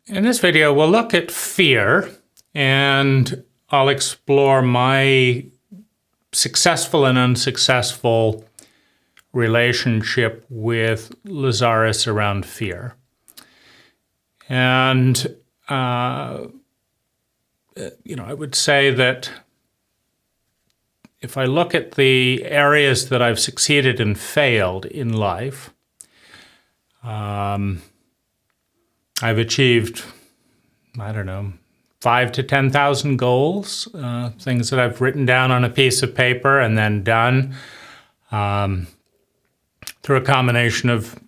In this video, we'll look at fear, and I'll explore my successful and unsuccessful relationship with Lazaris around fear. And, I would say that if I look at the areas that I've succeeded and failed in life, I've achieved, 5 to 10,000 goals, things that I've written down on a piece of paper and then done through a combination of,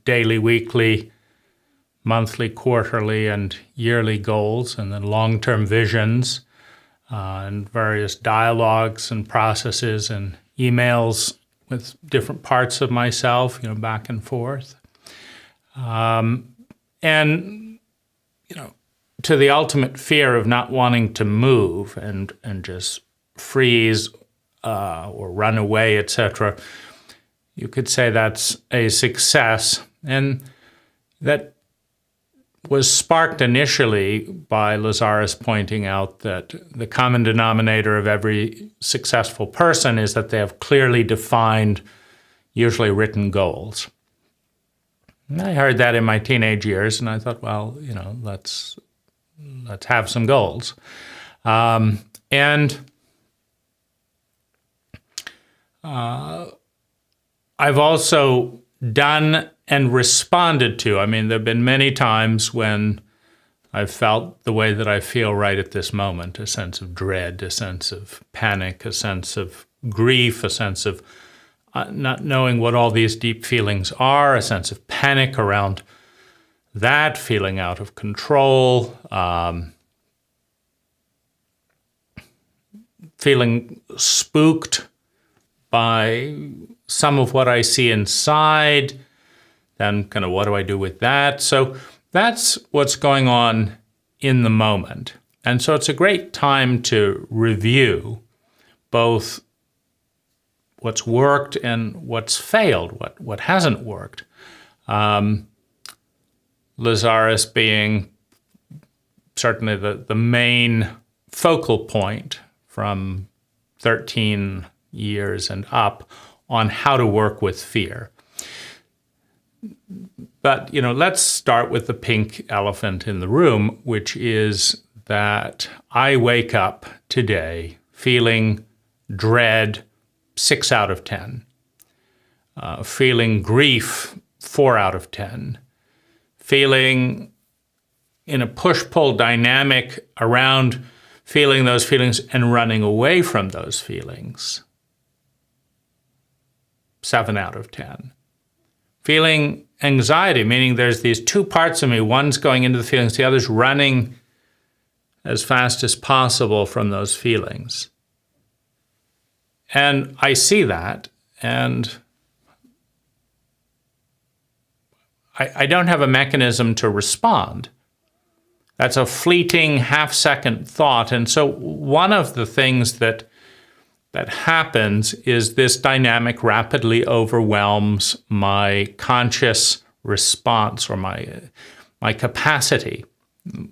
daily, weekly, monthly, quarterly, and yearly goals, and then long-term visions, and various dialogues and processes and emails with different parts of myself, back and forth. And, to the ultimate fear of not wanting to move and just freeze or run away, etc., you could say that's a success. And that was sparked initially by Lazaris pointing out that the common denominator of every successful person is that they have clearly defined, usually written goals. And I heard that in my teenage years, and I thought, well, let's have some goals. I've also done and responded to. There have been many times when I've felt the way that I feel right at this moment, a sense of dread, a sense of panic, a sense of grief, a sense of not knowing what all these deep feelings are, a sense of panic around that, feeling out of control, feeling spooked by some of what I see inside, then kind of what do I do with that? So that's what's going on in the moment. And so it's a great time to review both what's worked and what's failed, what hasn't worked. Lazaris being certainly the main focal point from 13 years and up on how to work with fear. But, let's start with the pink elephant in the room, which is that I wake up today feeling dread 6 out of 10, feeling grief 4 out of 10, feeling in a push-pull dynamic around feeling those feelings and running away from those feelings, 7 out of 10. Feeling anxiety, meaning there's these two parts of me, one's going into the feelings, the other's running as fast as possible from those feelings. And I see that, and I don't have a mechanism to respond. That's a fleeting half-second thought. And so one of the things that happens is this dynamic rapidly overwhelms my conscious response or my capacity.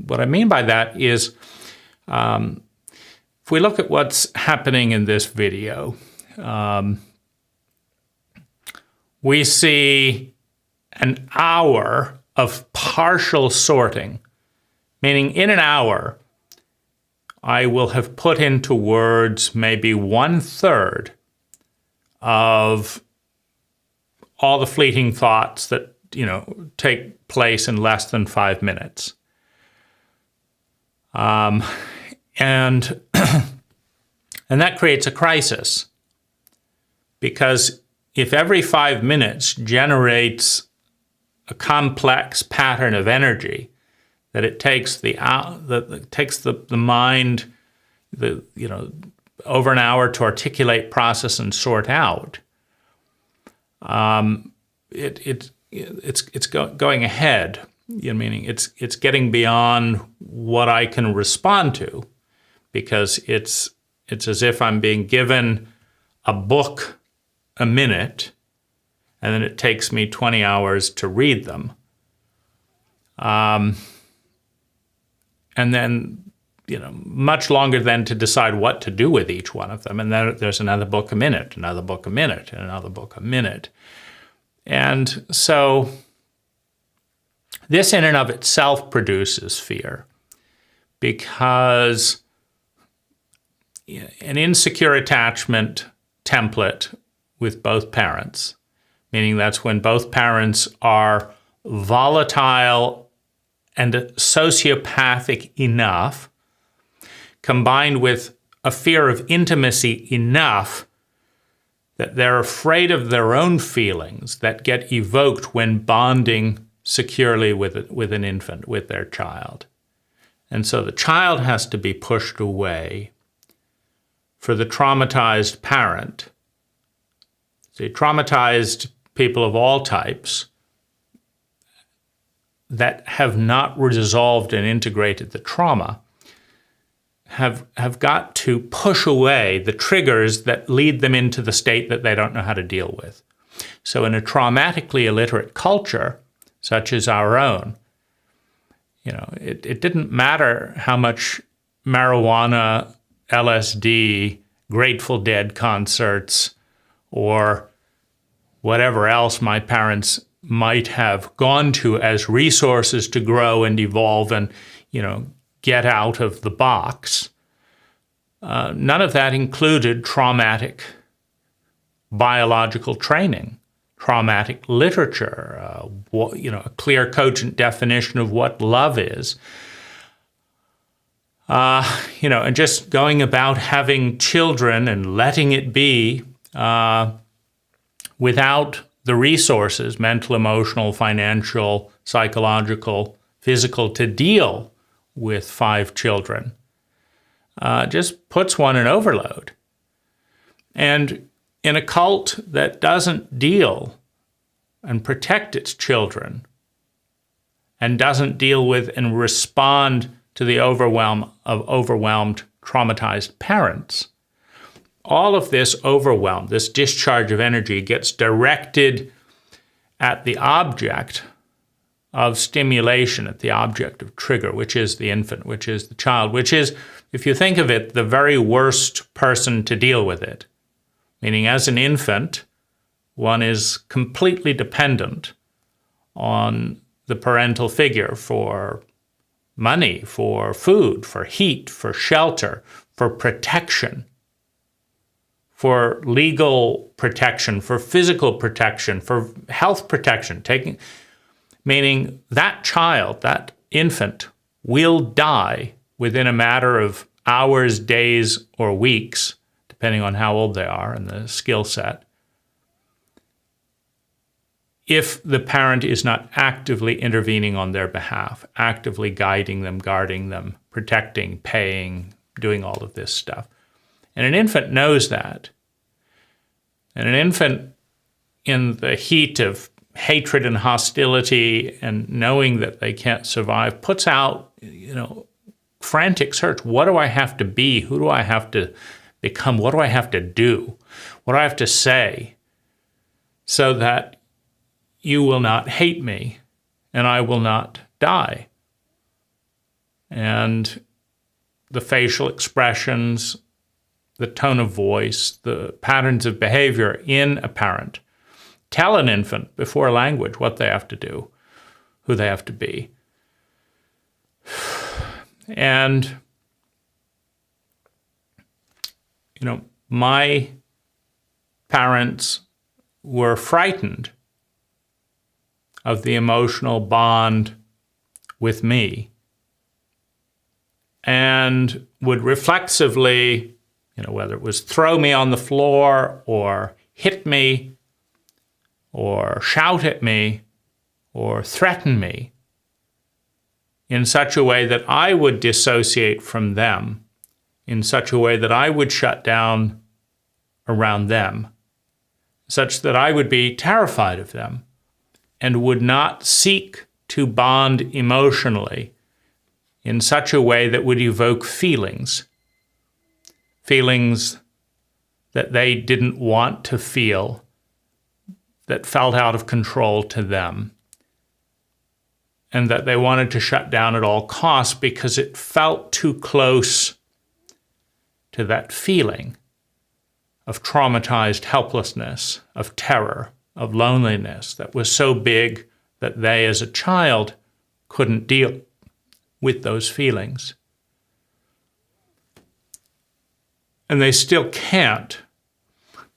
What I mean by that is, if we look at what's happening in this video, we see an hour of partial sorting, meaning in an hour, I will have put into words maybe 1/3 of all the fleeting thoughts that, take place in less than 5 minutes. And that creates a crisis, because if every 5 minutes generates a complex pattern of energy that it takes the mind, over an hour to articulate, process, and sort out, it's going ahead. Meaning it's getting beyond what I can respond to, because it's as if I'm being given a book a minute, and then it takes me 20 hours to read them. and then, much longer then to decide what to do with each one of them. And then there's another book a minute, another book a minute, and another book a minute. And so this in and of itself produces fear, because an insecure attachment template with both parents, meaning that's when both parents are volatile and sociopathic enough, combined with a fear of intimacy enough that they're afraid of their own feelings that get evoked when bonding securely with an infant, with their child. And so the child has to be pushed away for the traumatized parent. See, traumatized people of all types that have not resolved and integrated the trauma have got to push away the triggers that lead them into the state that they don't know how to deal with. So in a traumatically illiterate culture, such as our own, it didn't matter how much marijuana, LSD, Grateful Dead concerts, or whatever else my parents might have gone to as resources to grow and evolve and, get out of the box. None of that included traumatic biological training, traumatic literature, a clear, cogent definition of what love is. And just going about having children and letting it be without the resources, mental, emotional, financial, psychological, physical, to deal with 5 children, just puts one in overload. And in a cult that doesn't deal and protect its children and doesn't deal with and respond to the overwhelm of overwhelmed, traumatized parents, all of this overwhelm, this discharge of energy gets directed at the object of stimulation, at the object of trigger, which is the infant, which is the child, which is, if you think of it, the very worst person to deal with it. Meaning, as an infant, one is completely dependent on the parental figure for money, for food, for heat, for shelter, for protection, for legal protection, for physical protection, for health protection, meaning that child, that infant, will die within a matter of hours, days, or weeks, depending on how old they are and the skill set, if the parent is not actively intervening on their behalf, actively guiding them, guarding them, protecting, paying, doing all of this stuff. And an infant knows that. And an infant, in the heat of hatred and hostility and knowing that they can't survive, puts out, frantic search. What do I have to be? Who do I have to become? What do I have to do? What do I have to say so that you will not hate me and I will not die? And the facial expressions, the tone of voice, the patterns of behavior in a parent tell an infant before language what they have to do, who they have to be. And, my parents were frightened of the emotional bond with me and would reflexively, whether it was throw me on the floor or hit me or shout at me or threaten me in such a way that I would dissociate from them, in such a way that I would shut down around them, such that I would be terrified of them and would not seek to bond emotionally in such a way that would evoke feelings that they didn't want to feel, that felt out of control to them. and that they wanted to shut down at all costs because it felt too close to that feeling of traumatized helplessness, of terror, of loneliness that was so big that they, as a child, couldn't deal with those feelings. And they still can't,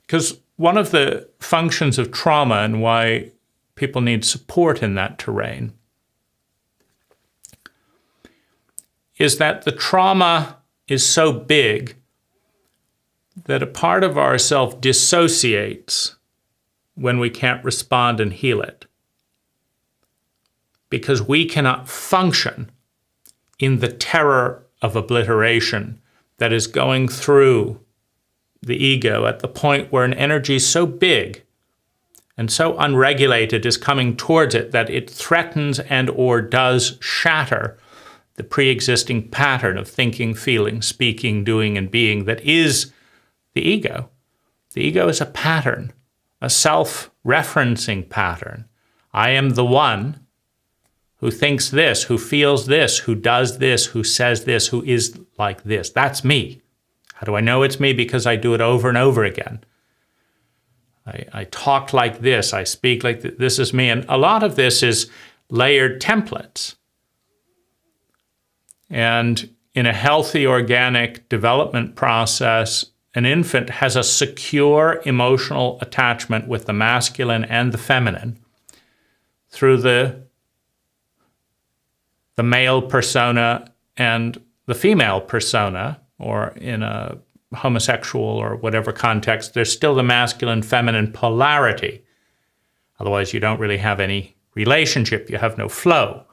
because one of the functions of trauma and why people need support in that terrain is that the trauma is so big that a part of ourself dissociates when we can't respond and heal it, because we cannot function in the terror of obliteration that is going through the ego at the point where an energy so big and so unregulated is coming towards it that it threatens and or does shatter the pre-existing pattern of thinking, feeling, speaking, doing, and being that is the ego. The ego is a pattern, a self-referencing pattern. I am the one who thinks this, who feels this, who does this, who says this, who is like this. That's me. How do I know it's me? Because I do it over and over again. I talk like this, I speak like this. This is me. And a lot of this is layered templates. And in a healthy organic development process, an infant has a secure emotional attachment with the masculine and the feminine through the male persona and the female persona, or in a homosexual or whatever context, there's still the masculine-feminine polarity. Otherwise, you don't really have any relationship. You have no flow.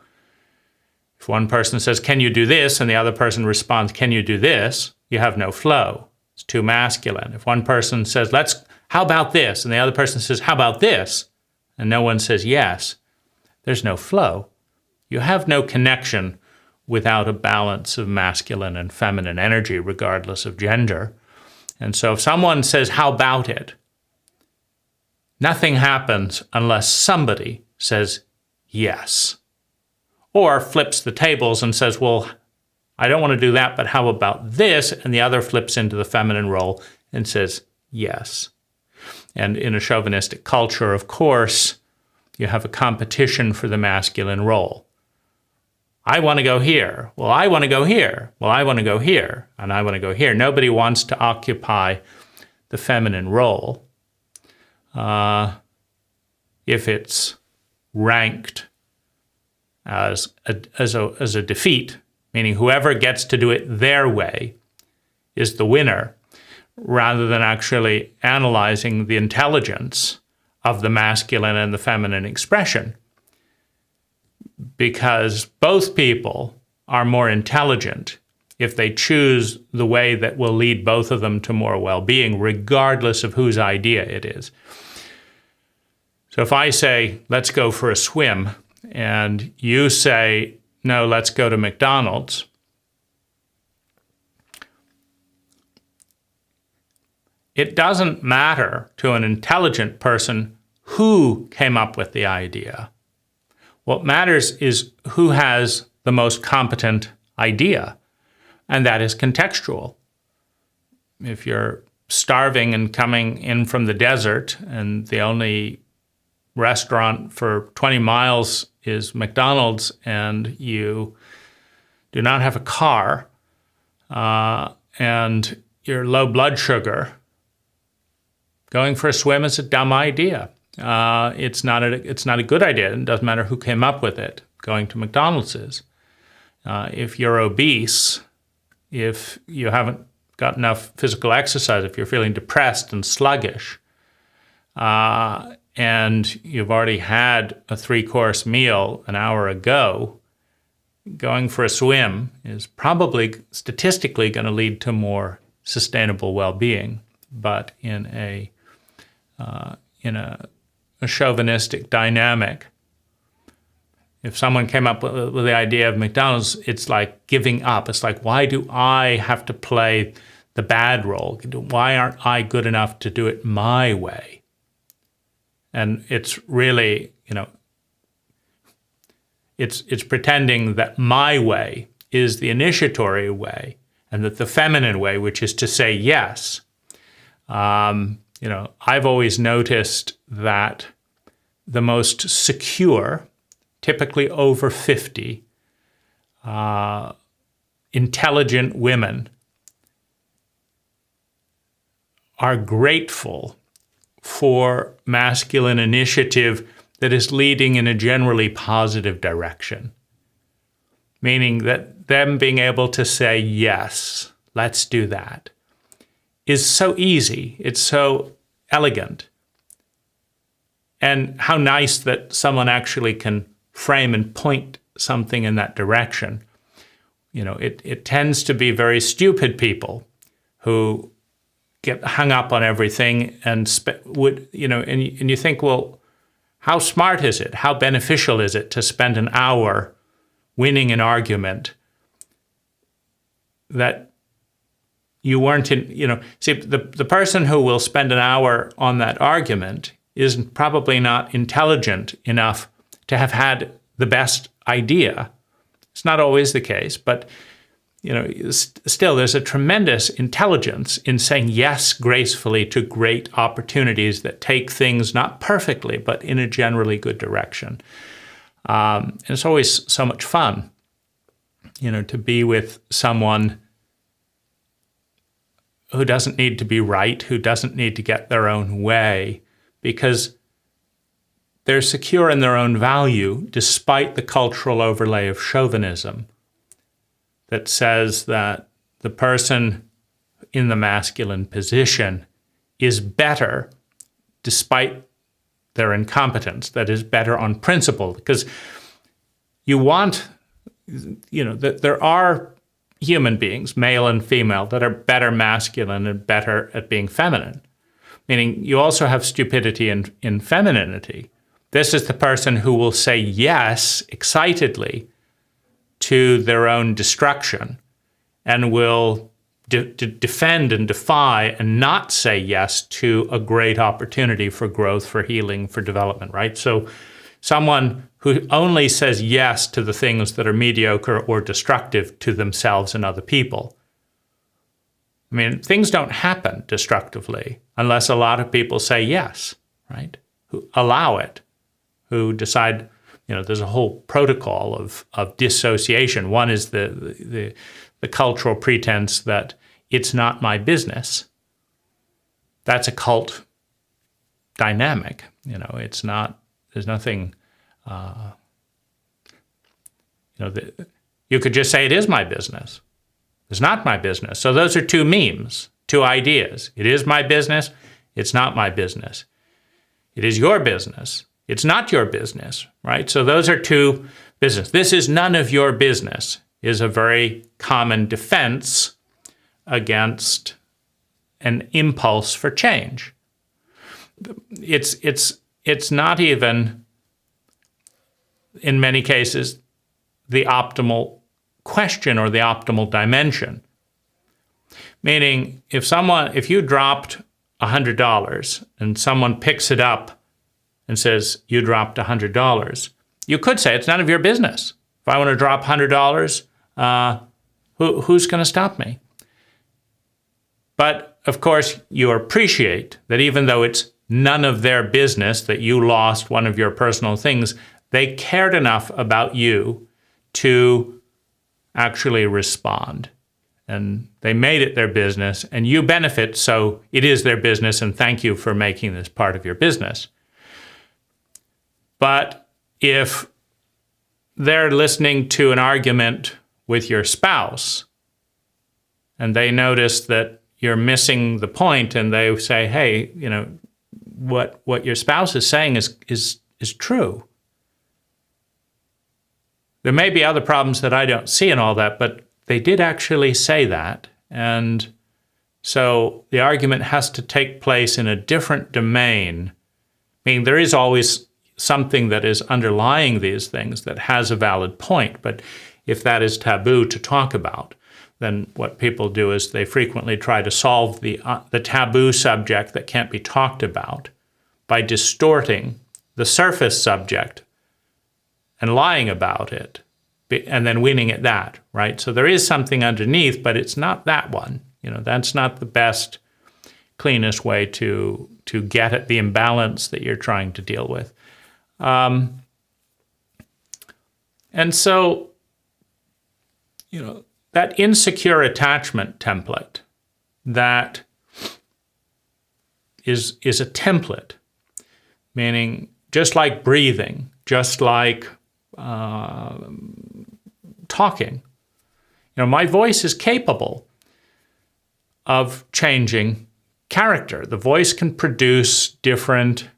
If one person says, "Can you do this?" and the other person responds, "Can you do this?" you have no flow. It's too masculine. If one person says, "How about this?" and the other person says, "How about this?" and no one says yes, there's no flow. You have no connection without a balance of masculine and feminine energy, regardless of gender. And so if someone says, "How about it?" nothing happens unless somebody says yes. Or flips the tables and says, "Well, I don't want to do that, but how about this?" And the other flips into the feminine role and says yes. And in a chauvinistic culture, of course, you have a competition for the masculine role. I want to go here. Well, I want to go here. Well, I want to go here. And I want to go here. Nobody wants to occupy the feminine role if it's ranked as a defeat, meaning whoever gets to do it their way is the winner, rather than actually analyzing the intelligence of the masculine and the feminine expression. Because both people are more intelligent if they choose the way that will lead both of them to more well-being, regardless of whose idea it is. So if I say, "Let's go for a swim," and you say, "No, let's go to McDonald's," it doesn't matter to an intelligent person who came up with the idea. What matters is who has the most competent idea, and that is contextual. If you're starving and coming in from the desert and the only restaurant for 20 miles is McDonald's and you do not have a car and you're low blood sugar, going for a swim is a dumb idea. It's not a good idea. It doesn't matter who came up with it. Going to McDonald's is. If you're obese, if you haven't got enough physical exercise, if you're feeling depressed and sluggish, and you've already had a 3-course meal an hour ago, going for a swim is probably statistically going to lead to more sustainable well-being. But in a chauvinistic dynamic, if someone came up with the idea of McDonald's, it's like giving up. It's like, why do I have to play the bad role? Why aren't I good enough to do it my way? And it's really, It's pretending that my way is the initiatory way, and that the feminine way, which is to say yes. I've always noticed that the most secure, typically over 50, intelligent women are grateful for masculine initiative that is leading in a generally positive direction. Meaning that them being able to say, yes, let's do that, is so easy. It's so elegant. And how nice that someone actually can frame and point something in that direction. It tends to be very stupid people who get hung up on everything and you think, well, how smart is it? How beneficial is it to spend an hour winning an argument that you weren't in, see, the person who will spend an hour on that argument is probably not intelligent enough to have had the best idea. It's not always the case, but still there's a tremendous intelligence in saying yes gracefully to great opportunities that take things not perfectly, but in a generally good direction. And it's always so much fun, to be with someone who doesn't need to be right, who doesn't need to get their own way, because they're secure in their own value despite the cultural overlay of chauvinism that says that the person in the masculine position is better despite their incompetence, that is better on principle. Because you want, that there are human beings, male and female, that are better masculine and better at being feminine. Meaning you also have stupidity in femininity. This is the person who will say yes excitedly to their own destruction and will defend and defy and not say yes to a great opportunity for growth, for healing, for development, right? So someone who only says yes to the things that are mediocre or destructive to themselves and other people. I mean, things don't happen destructively unless a lot of people say yes, right? Who allow it, who decide, there's a whole protocol of dissociation. One is the cultural pretense that it's not my business. That's a cult dynamic. It's not, there's nothing, you could just say it is my business. It's not my business. So those are two memes, two ideas. It is my business. It's not my business. It is your business. It's not your business, right? So those are two business. This is none of your business is a very common defense against an impulse for change. It's not even, in many cases, the optimal question or the optimal dimension. Meaning, if you dropped $100 and someone picks it up and says, you dropped $100, you could say, it's none of your business. If I want to drop $100, who's going to stop me? But, of course, you appreciate that even though it's none of their business that you lost one of your personal things, they cared enough about you to actually respond. And they made it their business, and you benefit, so it is their business, and thank you for making this part of your business. But if they're listening to an argument with your spouse, and they notice that you're missing the point, and they say, hey, what your spouse is saying is true. There may be other problems that I don't see in all that, but they did actually say that. And so the argument has to take place in a different domain. I mean, there is always something that is underlying these things that has a valid point. But if that is taboo to talk about, then what people do is they frequently try to solve the taboo subject that can't be talked about by distorting the surface subject and lying about it, and then winning at that, right? So there is something underneath, but it's not that one. That's not the best, cleanest way to get at the imbalance that you're trying to deal with. And so, that insecure attachment template, that is a template, meaning just like breathing, just like talking. My voice is capable of changing character. The voice can produce different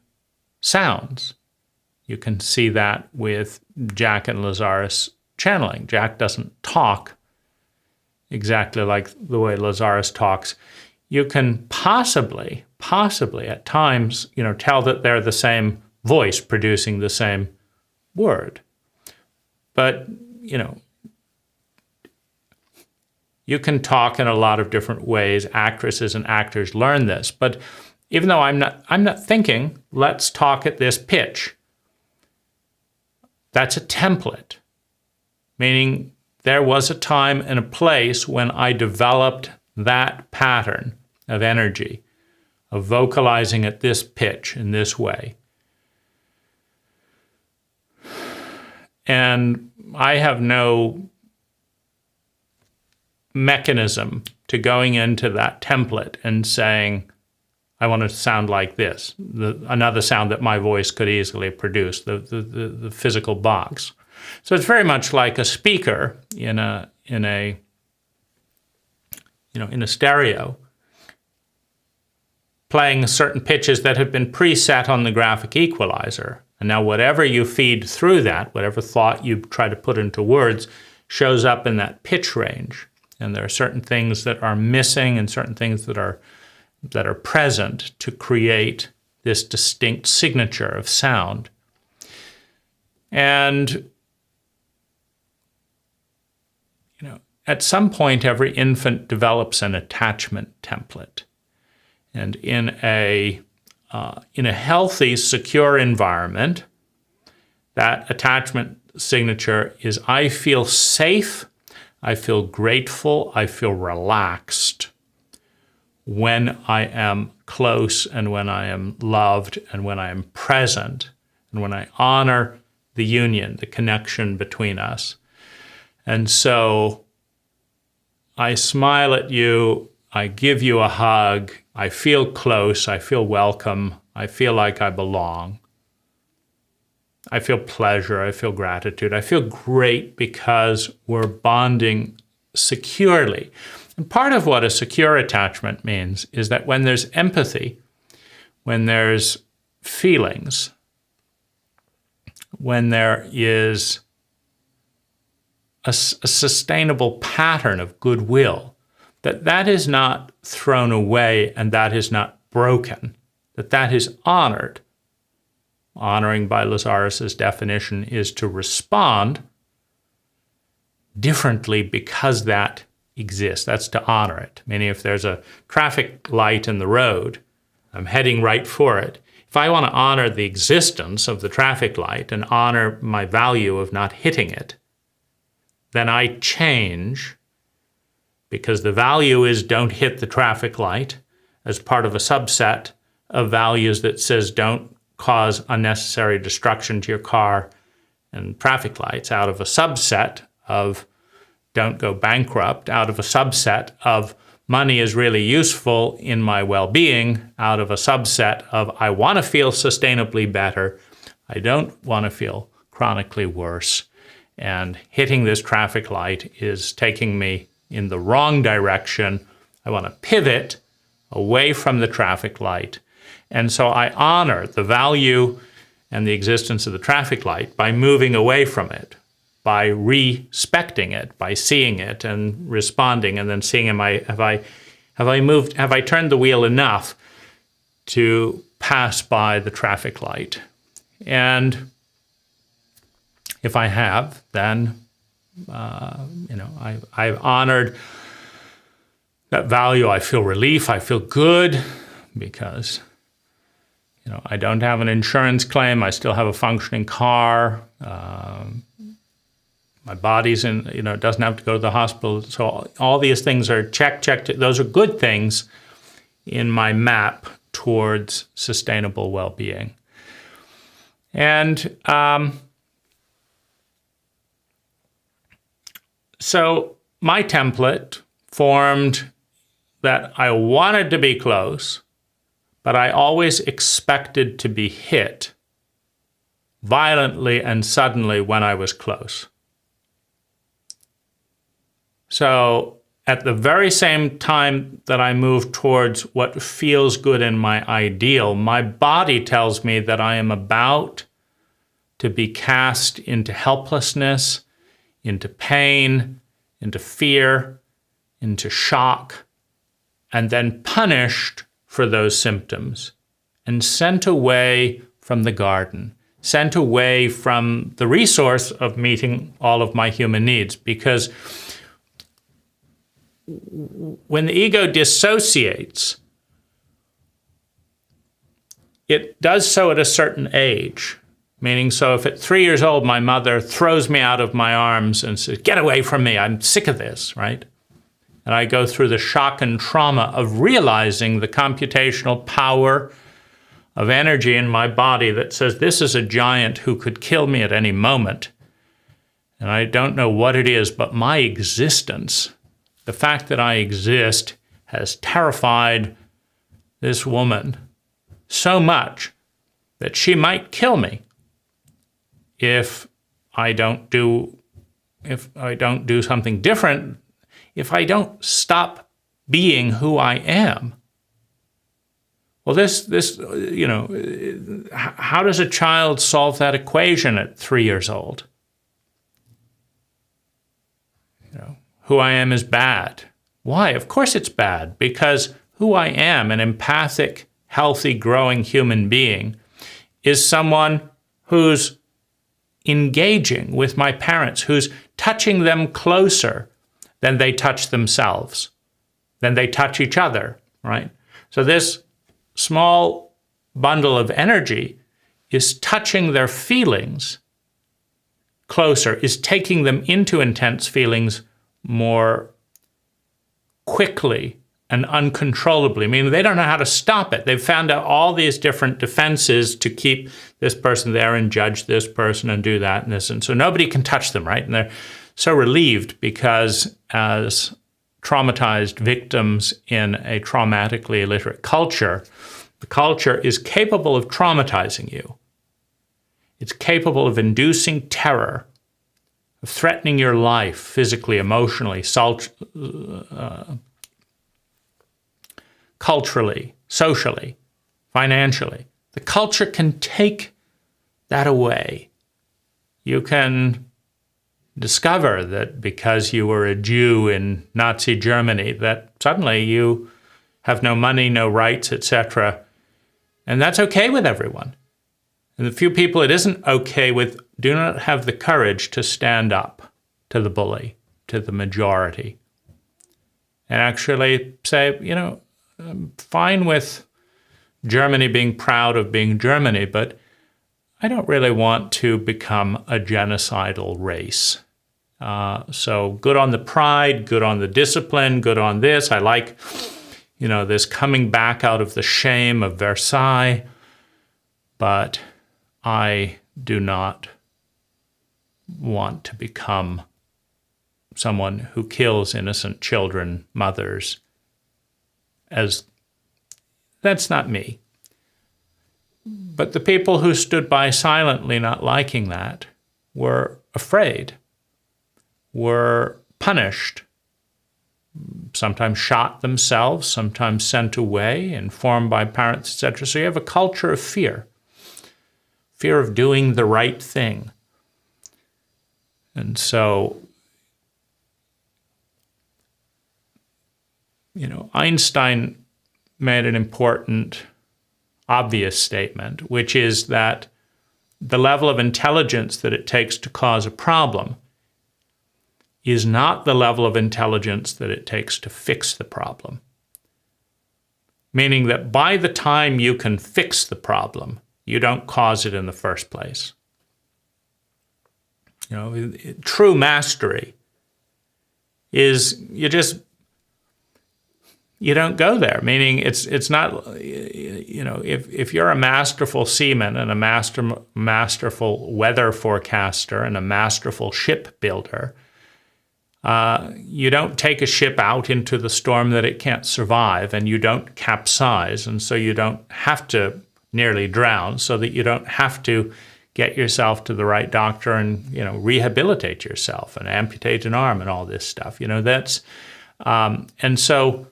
sounds. You can see that with Jach and Lazaris channeling. Jach doesn't talk exactly like the way Lazaris talks. You can possibly at times, tell that they're the same voice producing the same word. But, you can talk in a lot of different ways. Actresses and actors learn this. But even though I'm not thinking, let's talk at this pitch, that's a template, meaning there was a time and a place when I developed that pattern of energy, of vocalizing at this pitch in this way. And I have no mechanism to going into that template and saying, I want to sound like this, another sound that my voice could easily produce, the physical box. So it's very much like a speaker in a stereo, playing certain pitches that have been preset on the graphic equalizer. And now whatever you feed through that, whatever thought you try to put into words, shows up in that pitch range. And there are certain things that are missing and certain things that are present to create this distinct signature of sound. And at some point, every infant develops an attachment template. And in a healthy, secure environment, that attachment signature is, I feel safe, I feel grateful, I feel relaxed when I am close and when I am loved and when I am present and when I honor the union, the connection between us. And so I smile at you, I give you a hug, I feel close, I feel welcome, I feel like I belong. I feel pleasure, I feel gratitude, I feel great because we're bonding securely. And part of what a secure attachment means is that when there's empathy, when there's feelings, when there is a sustainable pattern of goodwill, that is not thrown away and that is not broken, that is honored. Honoring, by Lazaris's definition, is to respond differently because that exists. That's to honor it. Meaning if there's a traffic light in the road, I'm heading right for it. If I want to honor the existence of the traffic light and honor my value of not hitting it, then I change, because the value is don't hit the traffic light as part of a subset of values that says don't cause unnecessary destruction to your car and traffic lights, out of a subset of don't go bankrupt, out of a subset of money is really useful in my well-being, out of a subset of I want to feel sustainably better, I don't want to feel chronically worse, and hitting this traffic light is taking me in the wrong direction. I want to pivot away from the traffic light. And so I honor the value and the existence of the traffic light by moving away from it, by respecting it, by seeing it and responding, and then seeing, have I turned the wheel enough to pass by the traffic light? And if I have, then I've honored that value. I feel relief. I feel good because I don't have an insurance claim. I still have a functioning car. My body's it doesn't have to go to the hospital. So all these things are checked. Those are good things in my map towards sustainable well-being. And so my template formed that I wanted to be close, but I always expected to be hit violently and suddenly when I was close. So at the very same time that I move towards what feels good in my ideal, my body tells me that I am about to be cast into helplessness, into pain, into fear, into shock, and then punished for those symptoms and sent away from the garden, sent away from the resource of meeting all of my human needs. Because when the ego dissociates, it does so at a certain age. Meaning, so if at 3 years old, my mother throws me out of my arms and says, "Get away from me, I'm sick of this," right? And I go through the shock and trauma of realizing the computational power of energy in my body that says, this is a giant who could kill me at any moment. And I don't know what it is, but my existence, the fact that I exist, has terrified this woman so much that she might kill me if I don't do something different, if I don't stop being who I am. Well, how does a child solve that equation at 3 years old? Who I am is bad. Why? Of course it's bad, because who I am, an empathic, healthy, growing human being, is someone who's engaging with my parents, who's touching them closer than they touch themselves, than they touch each other, right? So this small bundle of energy is touching their feelings closer, is taking them into intense feelings more quickly and uncontrollably. I mean, they don't know how to stop it. They've found out all these different defenses to keep this person there and judge this person and do that and this. And so nobody can touch them, right? And they're so relieved because as traumatized victims in a traumatically illiterate culture, the culture is capable of traumatizing you. It's capable of inducing terror, of threatening your life physically, emotionally, culturally, socially, financially. The culture can take that away. You can discover that because you were a Jew in Nazi Germany, that suddenly you have no money, no rights, etc. And that's okay with everyone. And the few people it isn't okay with do not have the courage to stand up to the bully, to the majority, and actually say, I'm fine with Germany being proud of being Germany, but I don't really want to become a genocidal race. So good on the pride, good on the discipline, good on this. I like, this coming back out of the shame of Versailles, but I do not want to become someone who kills innocent children, mothers, as that's not me. But the people who stood by silently not liking that were afraid, were punished, sometimes shot themselves, sometimes sent away, informed by parents, etc. So you have a culture of fear of doing the right thing. And so, Einstein made an important, obvious statement, which is that the level of intelligence that it takes to cause a problem is not the level of intelligence that it takes to fix the problem. meaning that by the time you can fix the problem, you don't cause it in the first place. True mastery is you don't go there, meaning it's not, if you're a masterful seaman and a masterful weather forecaster and a masterful ship builder, you don't take a ship out into the storm that it can't survive, and you don't capsize, and so you don't have to nearly drown, so that you don't have to get yourself to the right doctor and rehabilitate yourself and amputate an arm and all this stuff. And so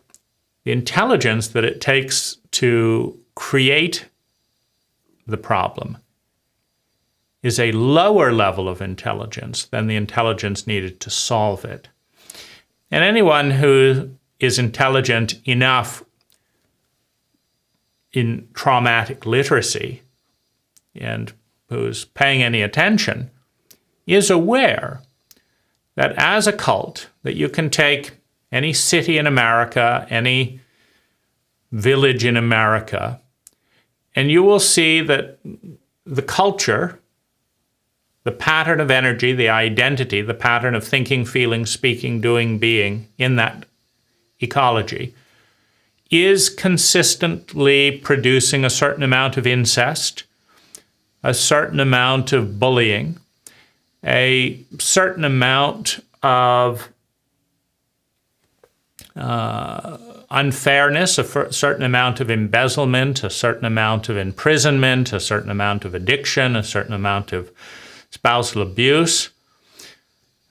the intelligence that it takes to create the problem is a lower level of intelligence than the intelligence needed to solve it. And anyone who is intelligent enough in traumatic literacy and who's paying any attention is aware that as a cult, that you can take any city in America, any village in America, and you will see that the culture, the pattern of energy, the identity, the pattern of thinking, feeling, speaking, doing, being in that ecology is consistently producing a certain amount of incest, a certain amount of bullying, a certain amount of unfairness, a certain amount of embezzlement, a certain amount of imprisonment, a certain amount of addiction, a certain amount of spousal abuse.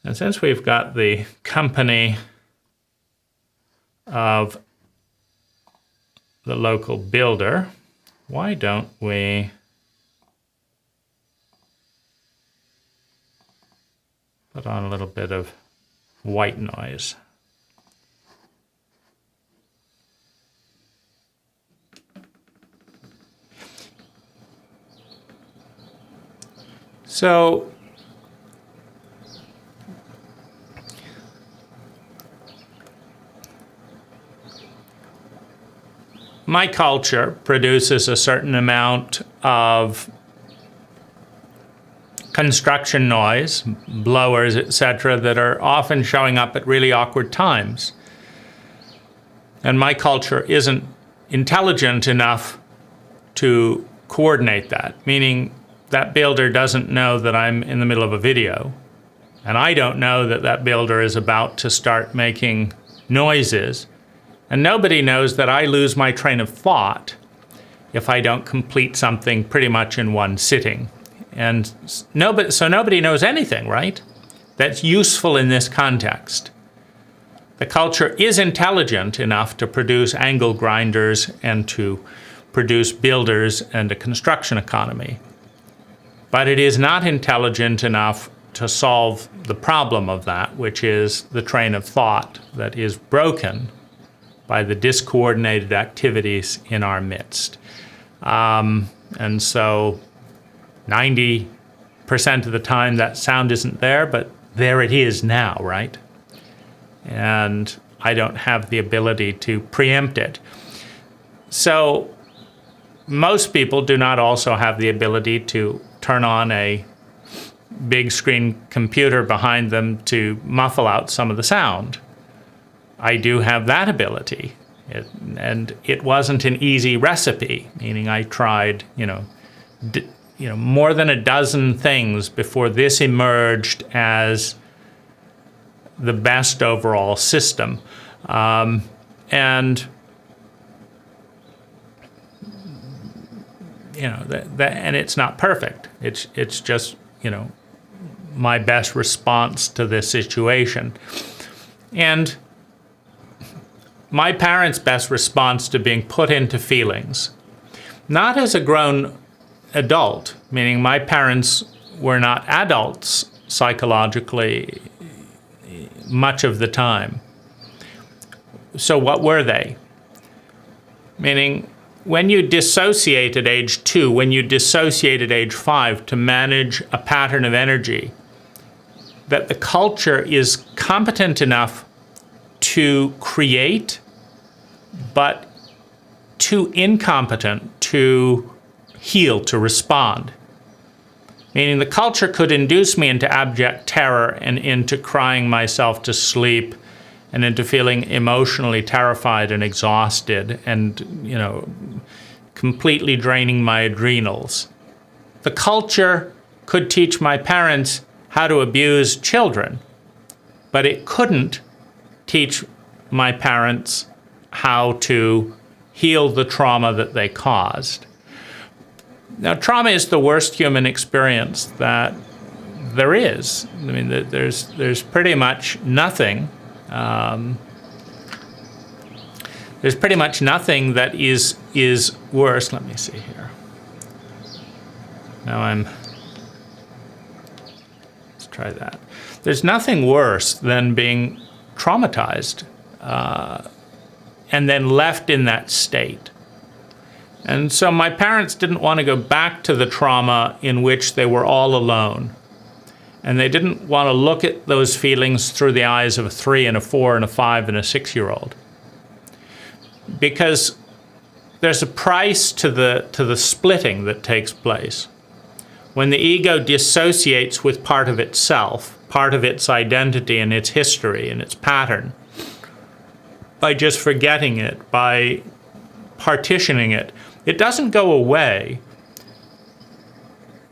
And since we've got the company of the local builder, why don't we put on a little bit of white noise? So my culture produces a certain amount of construction noise, blowers, etc., that are often showing up at really awkward times. And my culture isn't intelligent enough to coordinate that, meaning that builder doesn't know that I'm in the middle of a video, and I don't know that that builder is about to start making noises, and nobody knows that I lose my train of thought if I don't complete something pretty much in one sitting. And nobody knows anything, right? That's useful in this context. The culture is intelligent enough to produce angle grinders and to produce builders and a construction economy. But it is not intelligent enough to solve the problem of that, which is the train of thought that is broken by the discoordinated activities in our midst. And so 90% of the time that sound isn't there, but there it is now, right? And I don't have the ability to preempt it. So most people do not also have the ability to turn on a big screen computer behind them to muffle out some of the sound. I do have that ability. And it wasn't an easy recipe, meaning I tried, more than a dozen things before this emerged as the best overall system. And it's not perfect. It's just, my best response to this situation. And my parents' best response to being put into feelings, not as a grown adult, meaning my parents were not adults psychologically much of the time. So what were they? Meaning, when you dissociate at age 2, when you dissociate at age 5 to manage a pattern of energy, that the culture is competent enough to create, but too incompetent to heal, to respond. Meaning the culture could induce me into abject terror and into crying myself to sleep and into feeling emotionally terrified and exhausted and, completely draining my adrenals. The culture could teach my parents how to abuse children, but it couldn't teach my parents how to heal the trauma that they caused. Now, trauma is the worst human experience that there is. I mean, there's pretty much nothing. There's pretty much nothing that is worse. Let me see here. Now let's try that. There's nothing worse than being traumatized and then left in that state. And so my parents didn't want to go back to the trauma in which they were all alone. And they didn't want to look at those feelings through the eyes of a 3 and a 4 and a 5 and a 6-year-old. Because there's a price to the splitting that takes place. When the ego dissociates with part of itself, part of its identity and its history and its pattern, by just forgetting it, by partitioning it, it doesn't go away.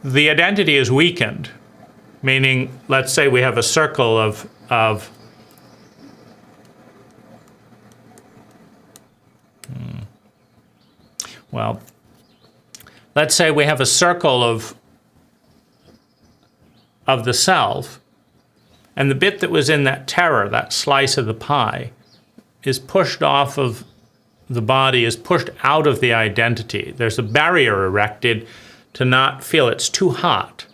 The identity is weakened, meaning, let's say we have a circle of let's say we have a circle of the self, and the bit that was in that terror, that slice of the pie, is pushed off of the body, is pushed out of the identity. There's a barrier erected to not feel it's too hot.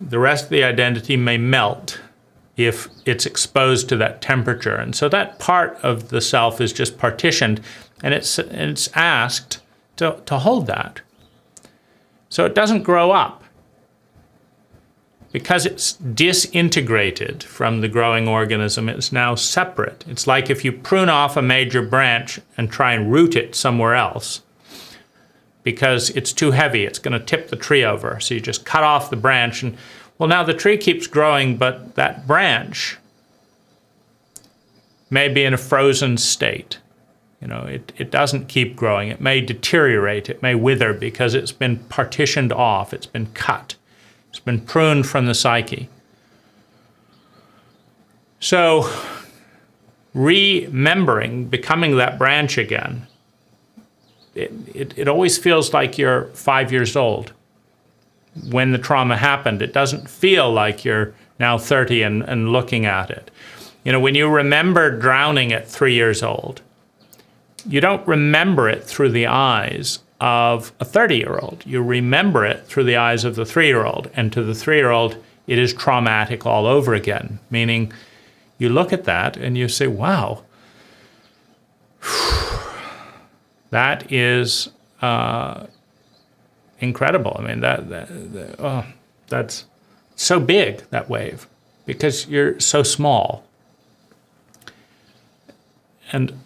The rest of the identity may melt if it's exposed to that temperature. And so that part of the self is just partitioned, and it's asked to hold that. So it doesn't grow up. Because it's disintegrated from the growing organism, it's now separate. It's like if you prune off a major branch and try and root it somewhere else, because it's too heavy, it's going to tip the tree over. So you just cut off the branch, and well, now the tree keeps growing, but that branch may be in a frozen state. It doesn't keep growing. It may deteriorate. It may wither because it's been partitioned off. It's been cut. It's been pruned from the psyche. So, remembering, becoming that branch again, it always feels like you're 5 years old. When the trauma happened, it doesn't feel like you're now 30 and looking at it. When you remember drowning at 3 years old, you don't remember it through the eyes of a 30-year-old. You remember it through the eyes of the 3-year-old. And to the 3-year-old, it is traumatic all over again. Meaning, you look at that and you say, wow, that is incredible. I mean, that's so big, that wave, because you're so small. And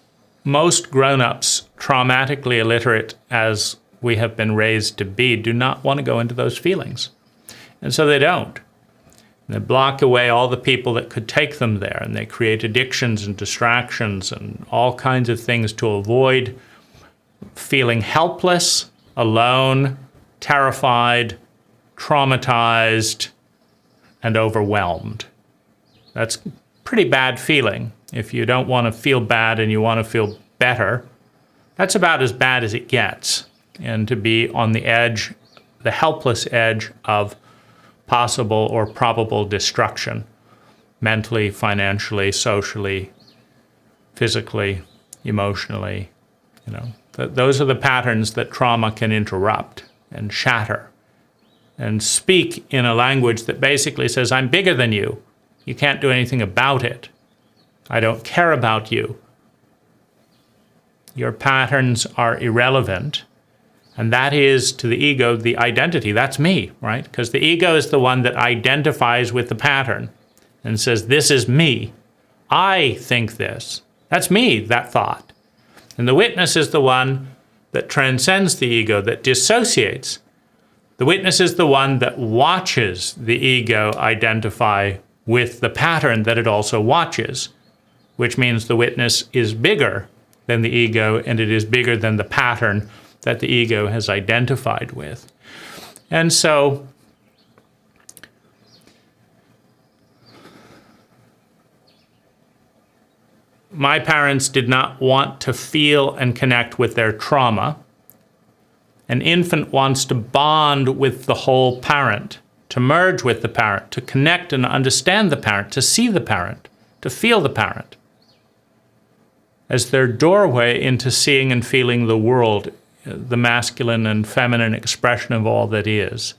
most grown-ups, traumatically illiterate as we have been raised to be, do not want to go into those feelings. And so they don't. They block away all the people that could take them there, and they create addictions and distractions and all kinds of things to avoid feeling helpless, alone, terrified, traumatized, and overwhelmed. That's a pretty bad feeling. If you don't want to feel bad and you want to feel better, that's about as bad as it gets. And to be on the edge, the helpless edge of possible or probable destruction, mentally, financially, socially, physically, emotionally, those are the patterns that trauma can interrupt and shatter and speak in a language that basically says, I'm bigger than you. You can't do anything about it. I don't care about you. Your patterns are irrelevant. And that is, to the ego, the identity. That's me, right? Because the ego is the one that identifies with the pattern and says, this is me. I think this. That's me, that thought. And the witness is the one that transcends the ego, that dissociates. The witness is the one that watches the ego identify with the pattern that it also watches, which means the witness is bigger than the ego, and it is bigger than the pattern that the ego has identified with. And so my parents did not want to feel and connect with their trauma. An infant wants to bond with the whole parent, to merge with the parent, to connect and understand the parent, to see the parent, to feel the parent as their doorway into seeing and feeling the world, the masculine and feminine expression of all that is.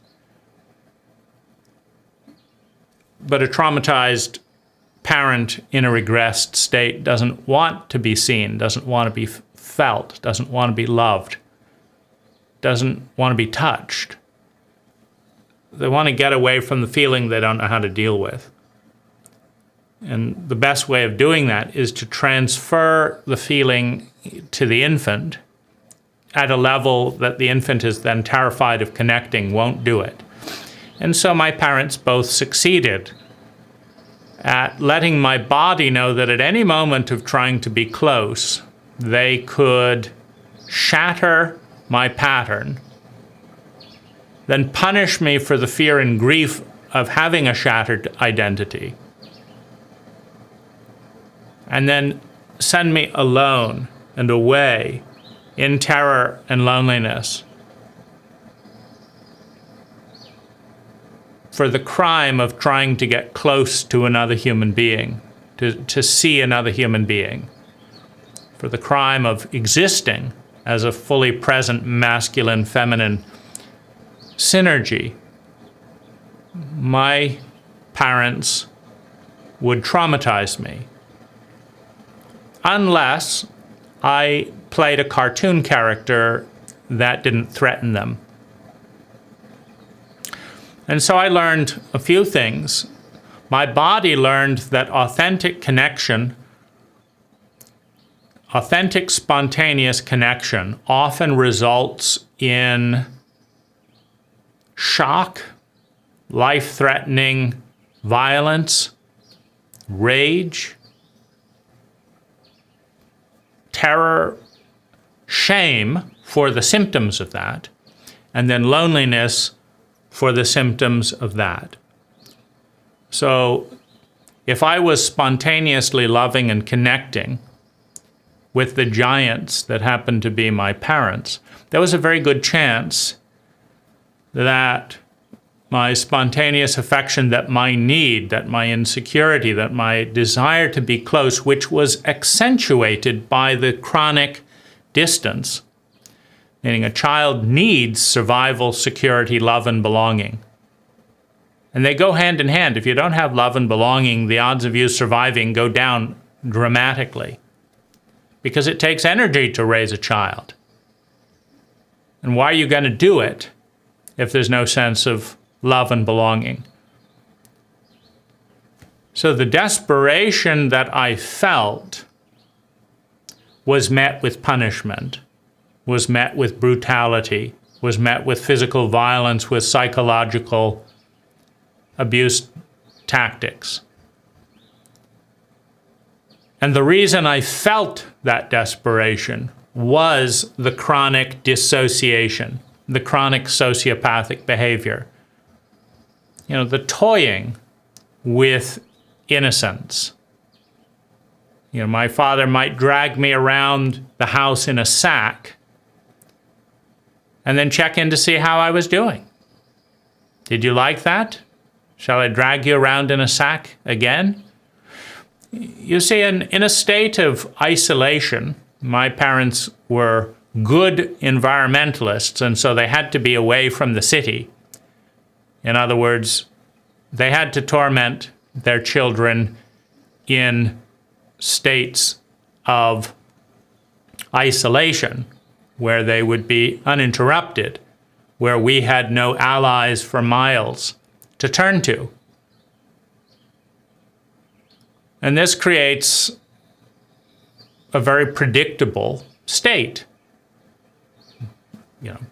But a traumatized parent in a regressed state doesn't want to be seen, doesn't want to be felt, doesn't want to be loved, doesn't want to be touched. They want to get away from the feeling they don't know how to deal with. And the best way of doing that is to transfer the feeling to the infant at a level that the infant is then terrified of connecting, won't do it. And so my parents both succeeded at letting my body know that at any moment of trying to be close, they could shatter my pattern, then punish me for the fear and grief of having a shattered identity, and then send me alone and away in terror and loneliness for the crime of trying to get close to another human being, to see another human being, for the crime of existing as a fully present masculine-feminine synergy. My parents would traumatize me unless I played a cartoon character that didn't threaten them. And so I learned a few things. My body learned that authentic connection, authentic spontaneous connection, often results in shock, life-threatening violence, rage, terror, shame for the symptoms of that, and then loneliness for the symptoms of that. So if I was spontaneously loving and connecting with the giants that happened to be my parents, there was a very good chance that my spontaneous affection, that my need, that my insecurity, that my desire to be close, which was accentuated by the chronic distance, meaning a child needs survival, security, love, and belonging. And they go hand in hand. If you don't have love and belonging, the odds of you surviving go down dramatically, because it takes energy to raise a child. And why are you going to do it if there's no sense of love and belonging? So the desperation that I felt was met with punishment, was met with brutality, was met with physical violence, with psychological abuse tactics. And the reason I felt that desperation was the chronic dissociation, the chronic sociopathic behavior. You know, the toying with innocence. You know, my father might drag me around the house in a sack and then check in to see how I was doing. Did you like that? Shall I drag you around in a sack again? You see, in a state of isolation, my parents were good environmentalists, and so they had to be away from the city. In other words, they had to torment their children in states of isolation, where they would be uninterrupted, where we had no allies for miles to turn to. And this creates a very predictable state.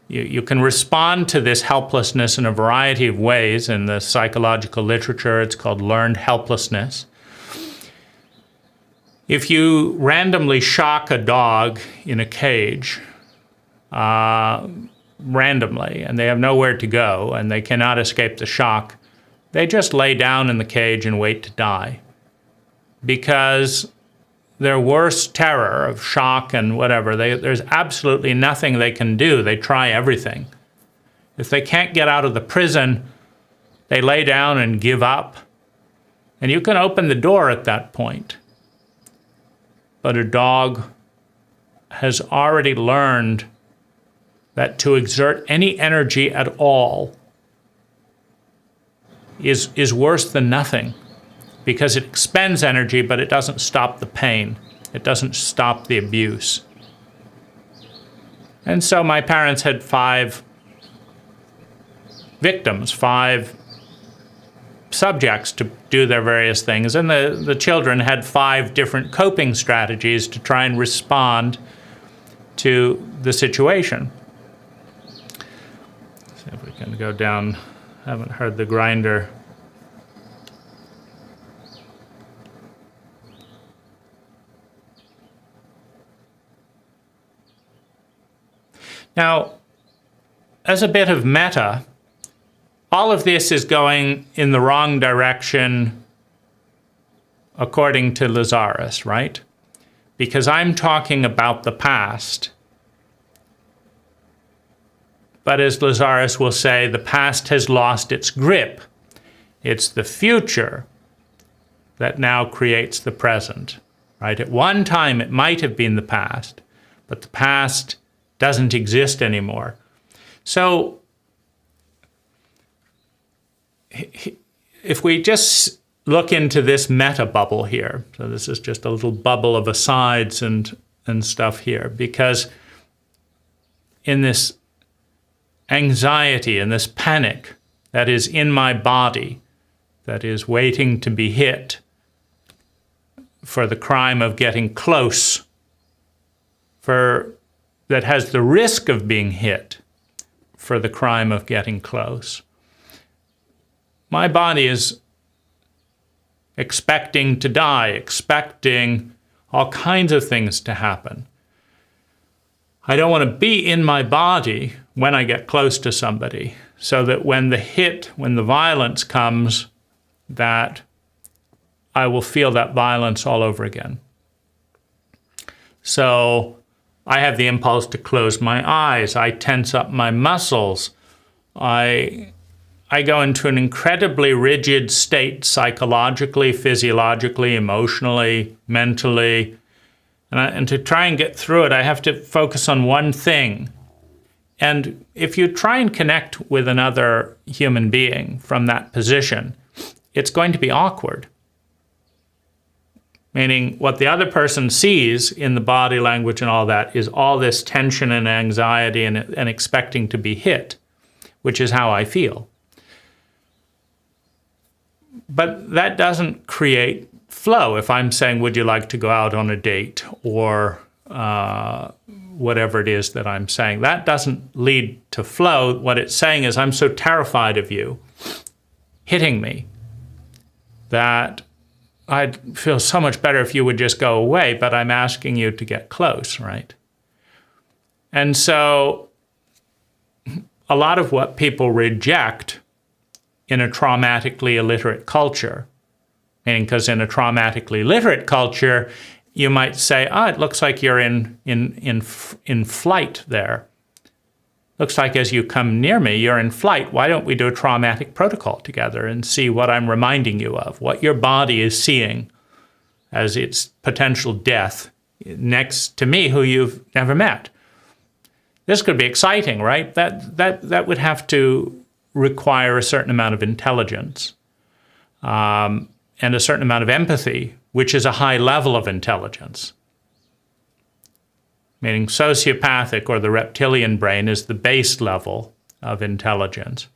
You can respond to this helplessness in a variety of ways. In the psychological literature, it's called learned helplessness. If you randomly shock a dog in a cage, randomly, and they have nowhere to go, and they cannot escape the shock, they just lay down in the cage and wait to die. Because their worst terror of shock and whatever, there's absolutely nothing they can do. They try everything. If they can't get out of the prison, they lay down and give up. And you can open the door at that point. But a dog has already learned that to exert any energy at all is worse than nothing, because it expends energy, but it doesn't stop the pain. It doesn't stop the abuse. And so my parents had 5 victims, 5 subjects to do their various things, and the children had 5 different coping strategies to try and respond to the situation. See if we can go down. I haven't heard the grinder. Now, as a bit of meta, all of this is going in the wrong direction according to Lazaris, right? Because I'm talking about the past. But as Lazaris will say, the past has lost its grip. It's the future that now creates the present, right? At one time, it might have been the past, but the past doesn't exist anymore. So if we just look into this meta bubble here, so this is just a little bubble of asides and stuff here, because in this anxiety and this panic that is in my body, that is waiting to be hit for the crime of getting close, that has the risk of being hit for the crime of getting close. My body is expecting to die, expecting all kinds of things to happen. I don't want to be in my body when I get close to somebody, so that when the violence comes, that I will feel that violence all over again. So I have the impulse to close my eyes. I tense up my muscles. I go into an incredibly rigid state psychologically, physiologically, emotionally, mentally. And to try and get through it, I have to focus on one thing. And if you try and connect with another human being from that position, it's going to be awkward. Meaning what the other person sees in the body language and all that is all this tension and anxiety and expecting to be hit, which is how I feel. But that doesn't create flow. If I'm saying, would you like to go out on a date, or whatever it is that I'm saying, that doesn't lead to flow. What it's saying is, I'm so terrified of you hitting me that I'd feel so much better if you would just go away, but I'm asking you to get close, right? And so a lot of what people reject in a traumatically illiterate culture, meaning because in a traumatically literate culture, you might say, it looks like you're in flight there. Looks like as you come near me, you're in flight. Why don't we do a traumatic protocol together and see what I'm reminding you of, what your body is seeing as its potential death next to me, who you've never met. This could be exciting, right? That would have to require a certain amount of intelligence and a certain amount of empathy, which is a high level of intelligence. Meaning sociopathic or the reptilian brain is the base level of intelligence.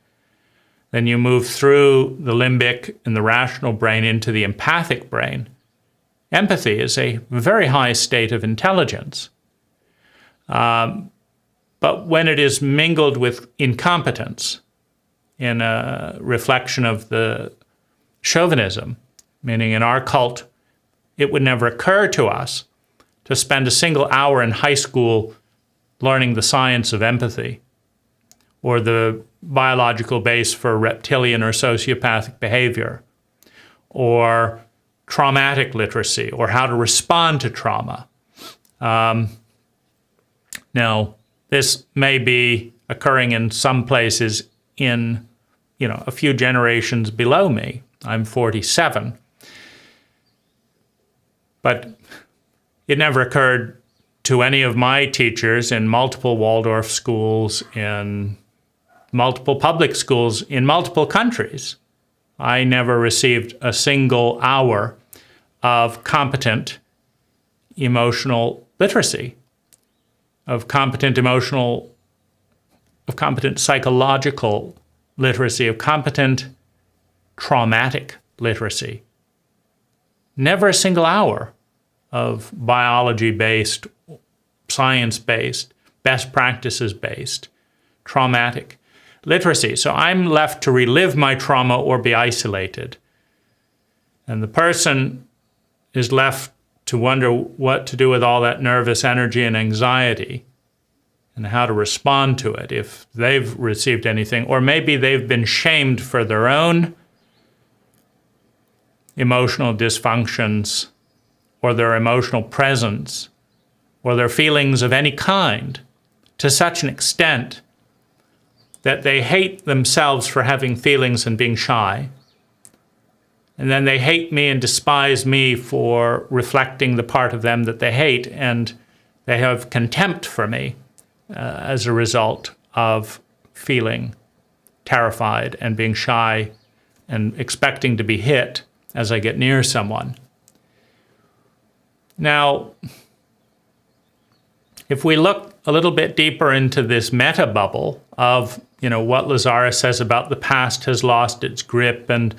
Then you move through the limbic and the rational brain into the empathic brain. Empathy is a very high state of intelligence. But when it is mingled with incompetence, in a reflection of the chauvinism, meaning in our cult, it would never occur to us to spend a single hour in high school learning the science of empathy or the biological base for reptilian or sociopathic behavior or traumatic literacy or how to respond to trauma. Now, this may be occurring in some places in, a few generations below me. I'm 47. But it never occurred to any of my teachers in multiple Waldorf schools, in multiple public schools, in multiple countries. I never received a single hour of competent emotional literacy, of competent psychological literacy, of competent traumatic literacy. Never a single hour of biology-based, science-based, best practices-based, traumatic literacy. So I'm left to relive my trauma or be isolated. And the person is left to wonder what to do with all that nervous energy and anxiety and how to respond to it if they've received anything, or maybe they've been shamed for their own emotional dysfunctions or their emotional presence or their feelings of any kind to such an extent that they hate themselves for having feelings and being shy. And then they hate me and despise me for reflecting the part of them that they hate, and they have contempt for me as a result of feeling terrified and being shy and expecting to be hit as I get near someone. Now, if we look a little bit deeper into this meta bubble of, what Lazaris says about the past has lost its grip and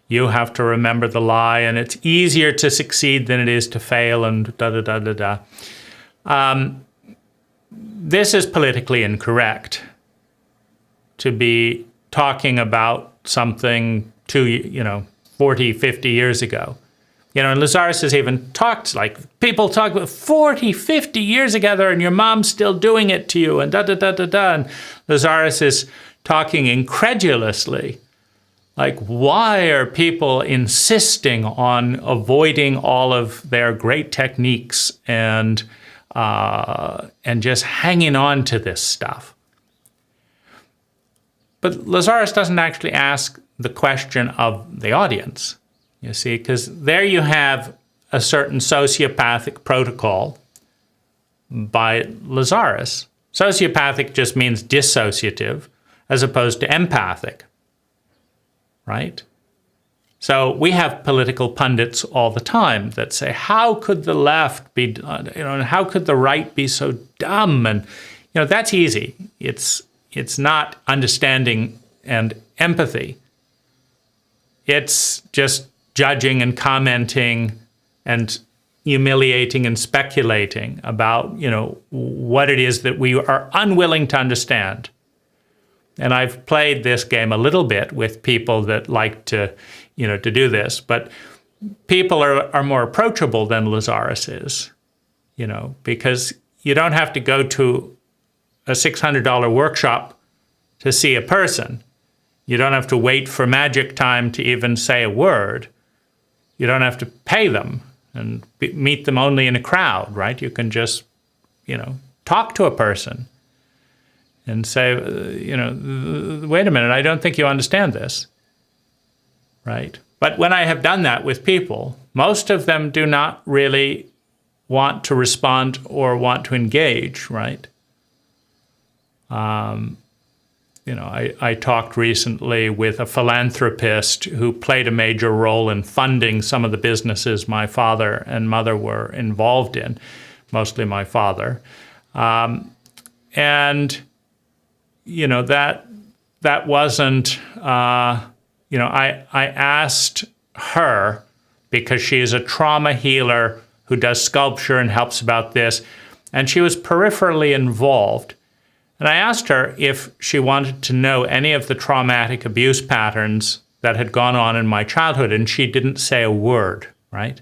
you have to remember the lie and it's easier to succeed than it is to fail and da-da-da-da-da. This is politically incorrect to be talking about something 40, 50 years ago. And Lazaris has even talked, people talk about 40, 50 years ago and your mom's still doing it to you and da-da-da-da-da. And Lazaris is talking incredulously. Why are people insisting on avoiding all of their great techniques and just hanging on to this stuff? But Lazaris doesn't actually ask the question of the audience, you see, because there you have a certain sociopathic protocol by Lazaris. Sociopathic just means dissociative as opposed to empathic, right? So we have political pundits all the time that say, how could the left be, how could the right be so dumb? And, that's easy. It's not understanding and empathy. It's just judging and commenting and humiliating and speculating about, what it is that we are unwilling to understand. And I've played this game a little bit with people that like to, to do this, but people are more approachable than Lazaris is, because you don't have to go to a $600 workshop to see a person. You don't have to wait for magic time to even say a word. You don't have to pay them and meet them only in a crowd, right? You can just, talk to a person and say, wait a minute, I don't think you understand this, right? But when I have done that with people, most of them do not really want to respond or want to engage, right? I talked recently with a philanthropist who played a major role in funding some of the businesses my father and mother were involved in, mostly my father. And that wasn't, I asked her, because she is a trauma healer who does sculpture and helps about this, and she was peripherally involved. And I asked her if she wanted to know any of the traumatic abuse patterns that had gone on in my childhood, and she didn't say a word, right?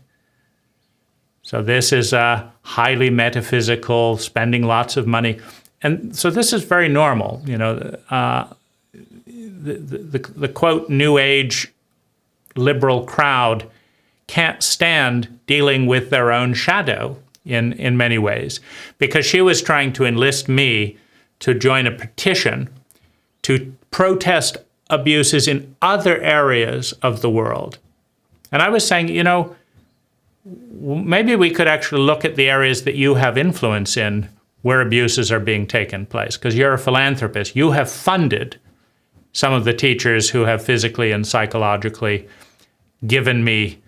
So this is a highly metaphysical, spending lots of money. And so this is very normal. You know, the quote, New Age liberal crowd can't stand dealing with their own shadow in many ways, because she was trying to enlist me to join a petition to protest abuses in other areas of the world. And I was saying, you know, maybe we could actually look at the areas that you have influence in where abuses are being taken place, because you're a philanthropist. You have funded some of the teachers who have physically and psychologically given me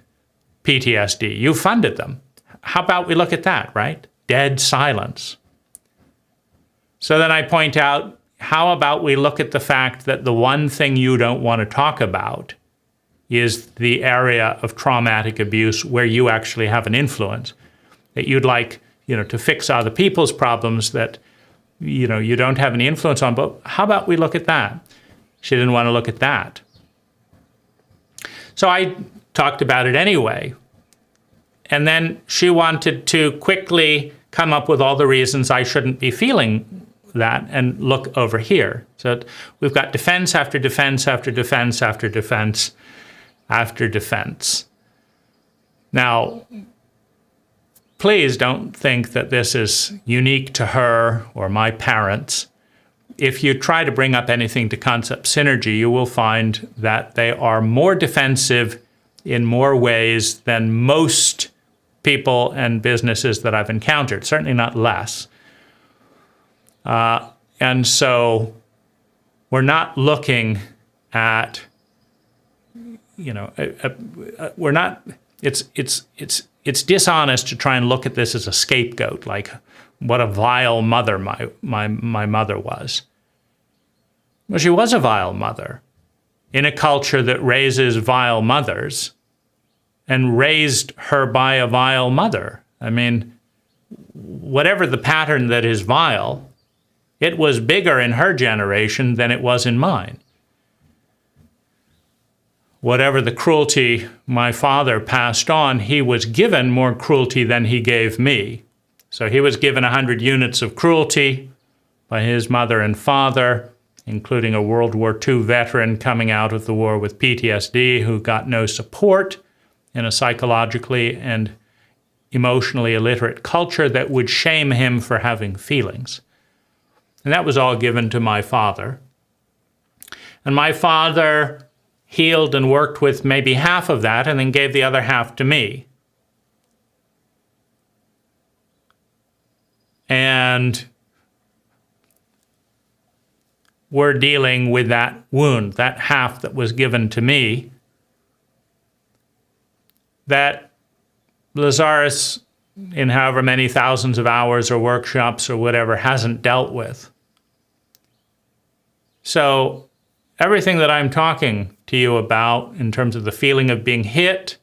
PTSD. You funded them. How about we look at that, right? Dead silence. So then I point out, how about we look at the fact that the one thing you don't want to talk about is the area of traumatic abuse where you actually have an influence, that you'd like, you know, to fix other people's problems that, you know, you don't have any influence on. But how about we look at that? She didn't want to look at that. So I talked about it anyway. And then she wanted to quickly come up with all the reasons I shouldn't be feeling that and look over here. So we've got defense after defense after defense after defense after defense. Now, please don't think that this is unique to her or my parents. If you try to bring up anything to concept synergy, you will find that they are more defensive in more ways than most people and businesses that I've encountered, certainly not less. And so we're not looking at, you know, we're not, it's dishonest to try and look at this as a scapegoat, like what a vile mother my mother was. Well, she was a vile mother in a culture that raises vile mothers and raised her by a vile mother. I mean, whatever the pattern that is vile, it was bigger in her generation than it was in mine. Whatever the cruelty my father passed on, he was given more cruelty than he gave me. So he was given 100 units of cruelty by his mother and father, including a World War II veteran coming out of the war with PTSD who got no support in a psychologically and emotionally illiterate culture that would shame him for having feelings. And that was all given to my father. And my father healed and worked with maybe half of that and then gave the other half to me. And we're dealing with that wound, that half that was given to me, that Lazaris, in however many thousands of hours or workshops or whatever, hasn't dealt with. So everything that I'm talking to you about in terms of the feeling of being hit,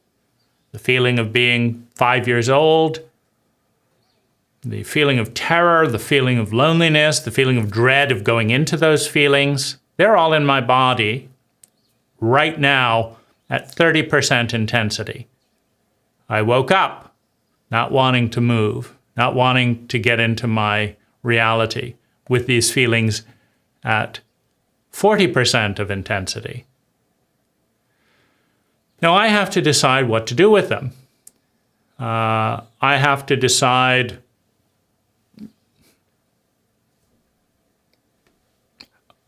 the feeling of being 5 years old, the feeling of terror, the feeling of loneliness, the feeling of dread of going into those feelings, they're all in my body right now at 30% intensity. I woke up not wanting to move, not wanting to get into my reality with these feelings at 40% of intensity. Now I have to decide what to do with them. I have to decide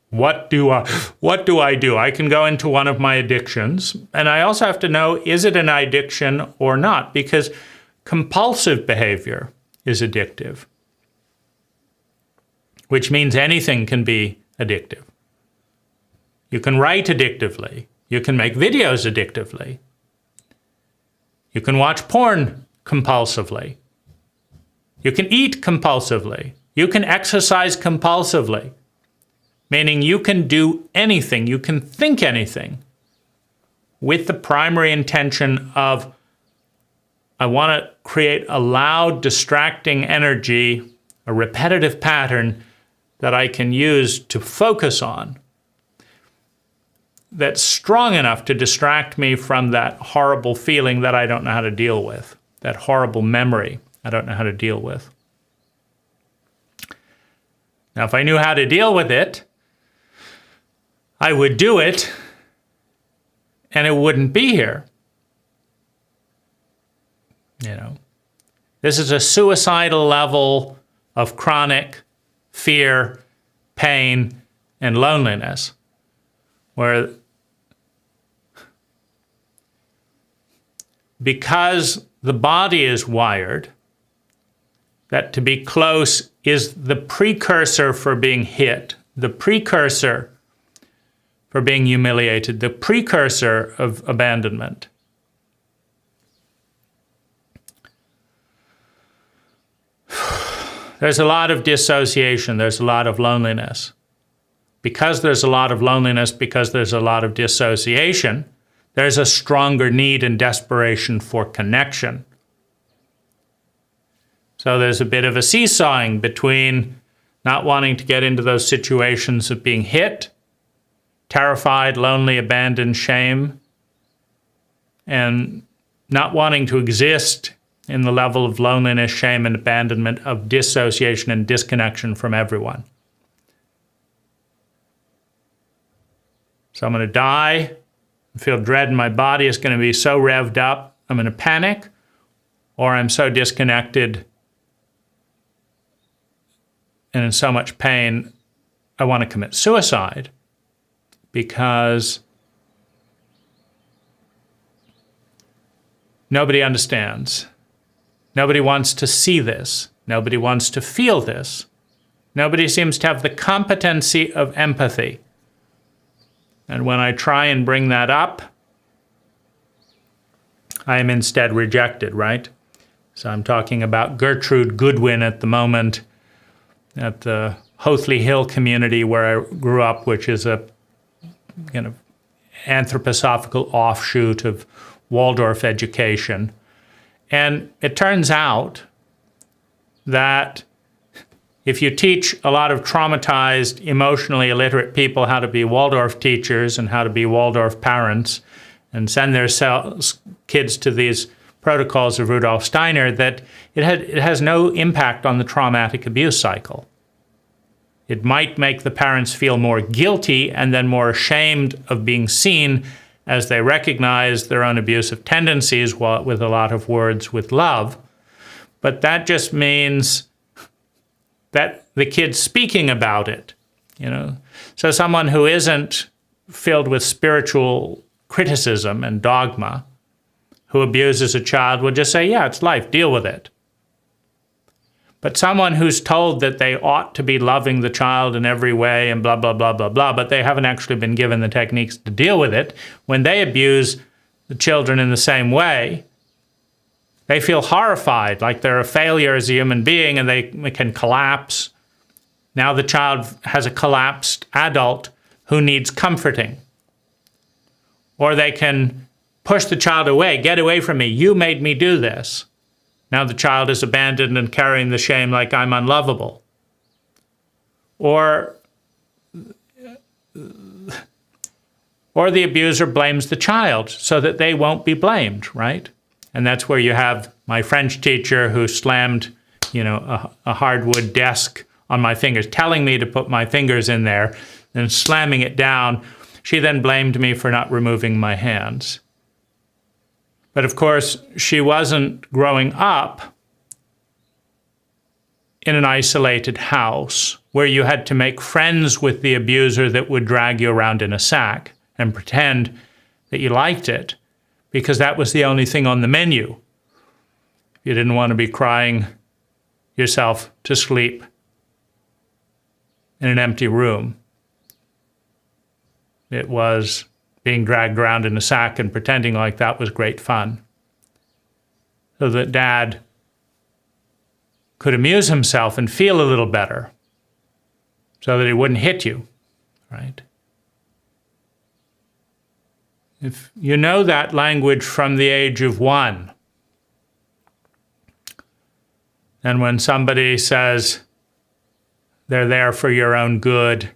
what do I do? I can go into one of my addictions, and I also have to know, is it an addiction or not? Because compulsive behavior is addictive, which means anything can be addictive. You can write addictively. You can make videos addictively. You can watch porn compulsively. You can eat compulsively. You can exercise compulsively, meaning you can do anything, you can think anything with the primary intention of, I want to create a loud, distracting energy a repetitive pattern that I can use to focus on, that's strong enough to distract me from that horrible feeling that I don't know how to deal with, that horrible memory I don't know how to deal with. Now, if I knew how to deal with it, I would do it, and it wouldn't be here. You know, this is a suicidal level of chronic fear, pain, and loneliness, where because the body is wired, that to be close is the precursor for being hit, the precursor for being humiliated, the precursor of abandonment. There's a lot of dissociation, there's a lot of loneliness. Because there's a lot of loneliness, because there's a lot of dissociation, there's a stronger need and desperation for connection. So there's a bit of a seesawing between not wanting to get into those situations of being hit, terrified, lonely, abandoned, shame, and not wanting to exist in the level of loneliness, shame, and abandonment of dissociation and disconnection from everyone. So I'm going to die, I feel dread in my body, it's going to be so revved up, I'm going to panic, or I'm so disconnected and in so much pain, I want to commit suicide because nobody understands. Nobody wants to see this. Nobody wants to feel this. Nobody seems to have the competency of empathy. And when I try and bring that up, I am instead rejected, right? So I'm talking about Gertrude Goodwin at the moment at the Hoathly Hill community where I grew up, which is a anthroposophical offshoot of Waldorf education. And it turns out that if you teach a lot of traumatized, emotionally illiterate people how to be Waldorf teachers and how to be Waldorf parents and send their kids to these protocols of Rudolf Steiner, that it has no impact on the traumatic abuse cycle. It might make the parents feel more guilty and then more ashamed of being seen as they recognize their own abusive tendencies with a lot of words with love. But that just means that the kid's speaking about it, you know. So someone who isn't filled with spiritual criticism and dogma, who abuses a child, will just say, yeah, it's life, deal with it. But someone who's told that they ought to be loving the child in every way and blah, blah, blah, blah, blah, but they haven't actually been given the techniques to deal with it, when they abuse the children in the same way, they feel horrified, like they're a failure as a human being and they can collapse. Now the child has a collapsed adult who needs comforting. Or they can push the child away, get away from me, you made me do this. Now the child is abandoned and carrying the shame like I'm unlovable. Or the abuser blames the child so that they won't be blamed, right? And that's where you have my French teacher who slammed, a hardwood desk on my fingers, telling me to put my fingers in there and slamming it down. She then blamed me for not removing my hands. But of course, she wasn't growing up in an isolated house where you had to make friends with the abuser that would drag you around in a sack and pretend that you liked it because that was the only thing on the menu. You didn't want to be crying yourself to sleep in an empty room. It was being dragged around in a sack and pretending like that was great fun. So that Dad could amuse himself and feel a little better so that he wouldn't hit you, right? If you know that language from the age of 1, and when somebody says, they're there for your own good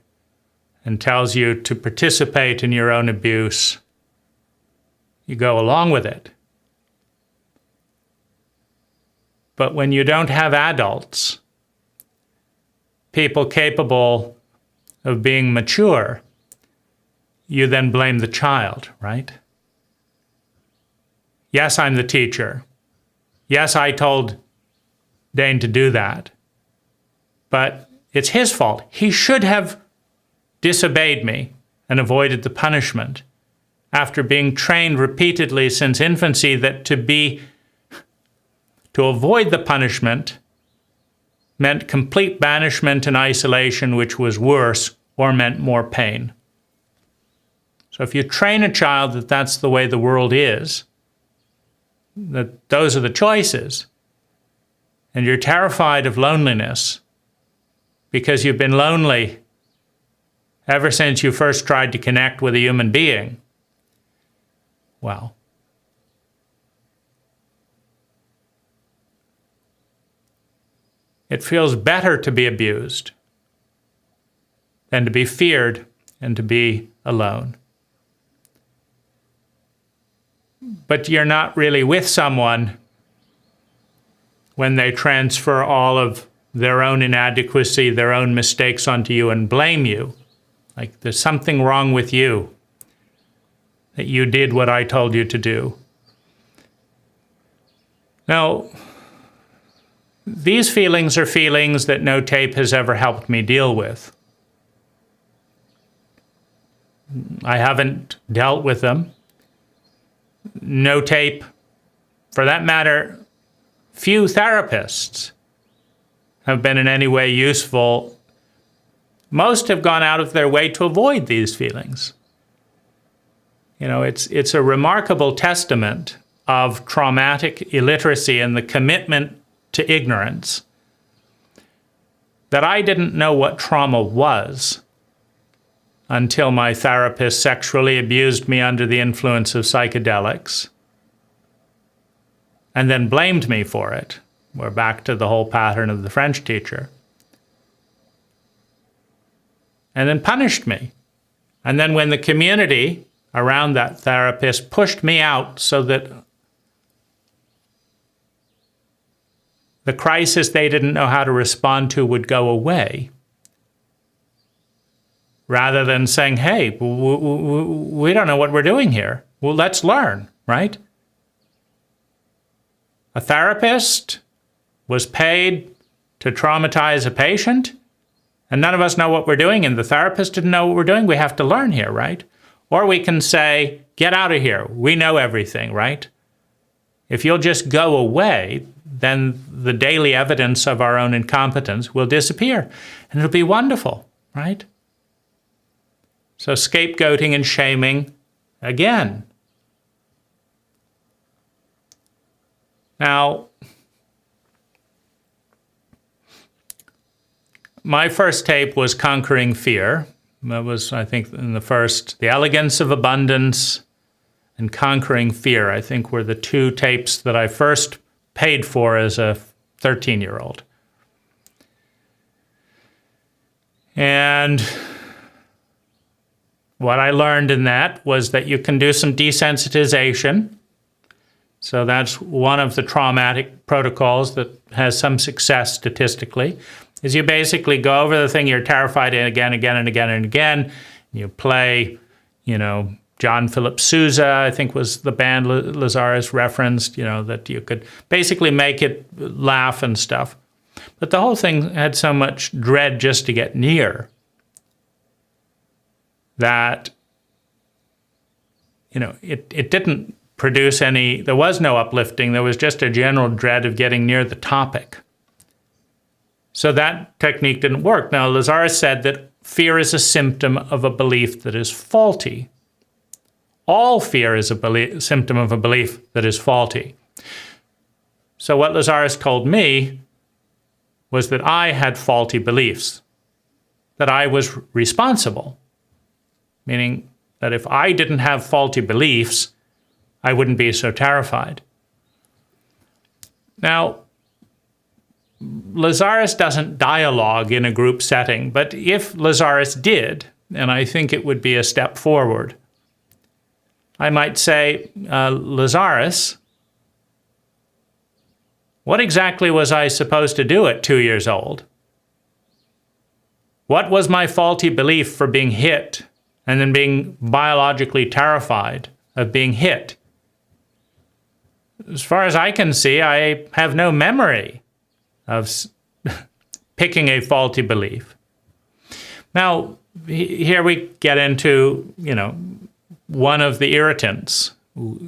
and tells you to participate in your own abuse, you go along with it. But when you don't have adults, people capable of being mature, you then blame the child, right? Yes, I'm the teacher. Yes, I told Dane to do that. But it's his fault. He should have disobeyed me and avoided the punishment after being trained repeatedly since infancy that to avoid the punishment meant complete banishment and isolation, which was worse or meant more pain. So if you train a child that that's the way the world is, that those are the choices, and you're terrified of loneliness because you've been lonely ever since you first tried to connect with a human being, well, it feels better to be abused than to be feared and to be alone. But you're not really with someone when they transfer all of their own inadequacy, their own mistakes onto you and blame you. Like there's something wrong with you, that you did what I told you to do. Now, these feelings are feelings that no tape has ever helped me deal with. I haven't dealt with them. No tape, for that matter, few therapists have been in any way useful. Most have gone out of their way to avoid these feelings. You know, it's a remarkable testament of traumatic illiteracy and the commitment to ignorance that I didn't know what trauma was until my therapist sexually abused me under the influence of psychedelics and then blamed me for it. We're back to the whole pattern of the French teacher. And then punished me. And then when the community around that therapist pushed me out so that the crisis they didn't know how to respond to would go away, rather than saying, hey, we don't know what we're doing here. Well, let's learn, right? A therapist was paid to traumatize a patient, and none of us know what we're doing, and the therapist didn't know what we're doing. We have to learn here, right? Or we can say, get out of here. We know everything, right? If you'll just go away, then the daily evidence of our own incompetence will disappear, and it'll be wonderful, right? So scapegoating and shaming again. Now, my first tape was Conquering Fear. That was, I think, in the first, The Elegance of Abundance and Conquering Fear, I think, were the two tapes that I first paid for as a 13-year-old. And what I learned in that was that you can do some desensitization. So that's one of the traumatic protocols that has some success statistically, is you basically go over the thing you're terrified in again, and again. You play, John Philip Sousa, I think was the band Lazaris referenced, that you could basically make it laugh and stuff. But the whole thing had so much dread just to get near that, it didn't produce any, there was no uplifting, there was just a general dread of getting near the topic. So that technique didn't work. Now, Lazaris said that fear is a symptom of a belief that is faulty. All fear is a symptom of a belief that is faulty. So what Lazaris told me was that I had faulty beliefs, that I was responsible. Meaning that if I didn't have faulty beliefs, I wouldn't be so terrified. Now, Lazaris doesn't dialogue in a group setting, but if Lazaris did, and I think it would be a step forward, I might say, Lazaris, what exactly was I supposed to do at 2 years old? What was my faulty belief for being hit and then being biologically terrified of being hit? As far as I can see, I have no memory of picking a faulty belief. Now, here we get into, one of the irritants.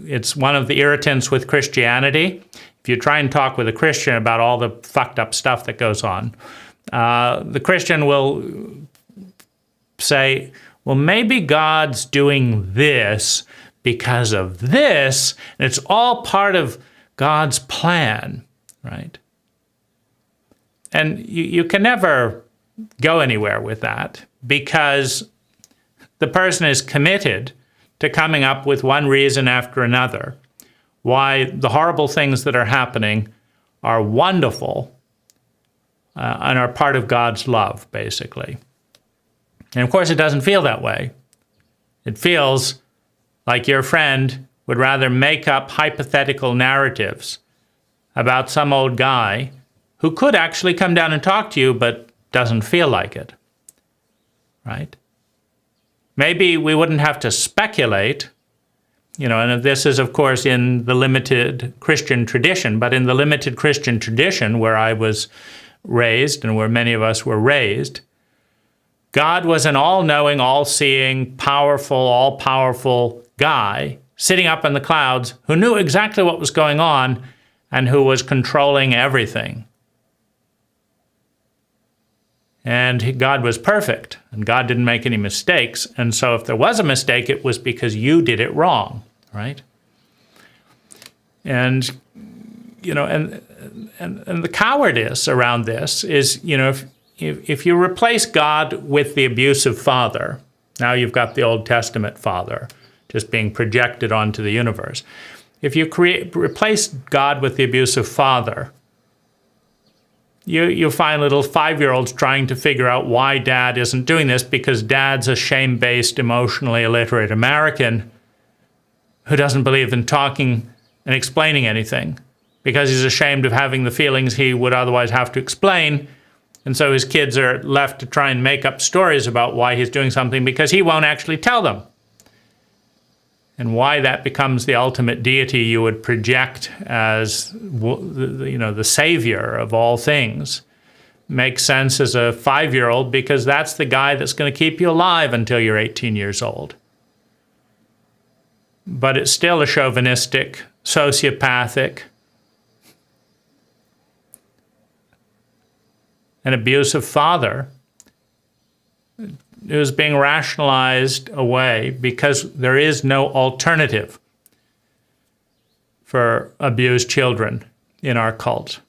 It's one of the irritants with Christianity. If you try and talk with a Christian about all the fucked up stuff that goes on, the Christian will say, well, maybe God's doing this because of this, and it's all part of God's plan, right? And you can never go anywhere with that, because the person is committed to coming up with one reason after another why the horrible things that are happening are wonderful and are part of God's love, basically. And of course, it doesn't feel that way. It feels like your friend would rather make up hypothetical narratives about some old guy who could actually come down and talk to you, but doesn't feel like it, right? Maybe we wouldn't have to speculate, and this is, of course, in the limited Christian tradition, but in the limited Christian tradition where I was raised and where many of us were raised, God was an all-knowing, all-seeing, powerful, all-powerful guy sitting up in the clouds who knew exactly what was going on and who was controlling everything. And God was perfect, and God didn't make any mistakes. And so if there was a mistake, it was because you did it wrong, right? And, and the cowardice around this is, if you replace God with the abusive father, now you've got the Old Testament father just being projected onto the universe. If you replace God with the abusive father, you find little 5-year-olds trying to figure out why dad isn't doing this, because dad's a shame-based, emotionally illiterate American who doesn't believe in talking and explaining anything because he's ashamed of having the feelings he would otherwise have to explain. And so his kids are left to try and make up stories about why he's doing something because he won't actually tell them. And why that becomes the ultimate deity you would project as, the savior of all things makes sense as a 5-year-old, because that's the guy that's going to keep you alive until you're 18 years old. But it's still a chauvinistic, sociopathic, an abusive father who's being rationalized away because there is no alternative for abused children in our cult.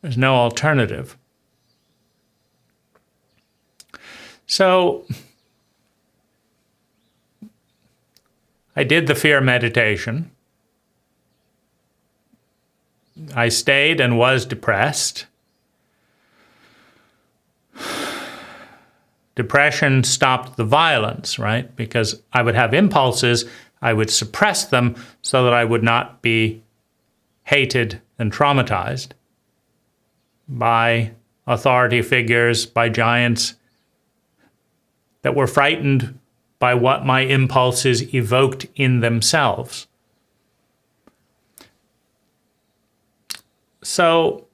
There's no alternative. So I did the fear meditation. I stayed and was depressed. Depression stopped the violence, right? Because I would have impulses, I would suppress them so that I would not be hated and traumatized by authority figures, by giants that were frightened by what my impulses evoked in themselves. So,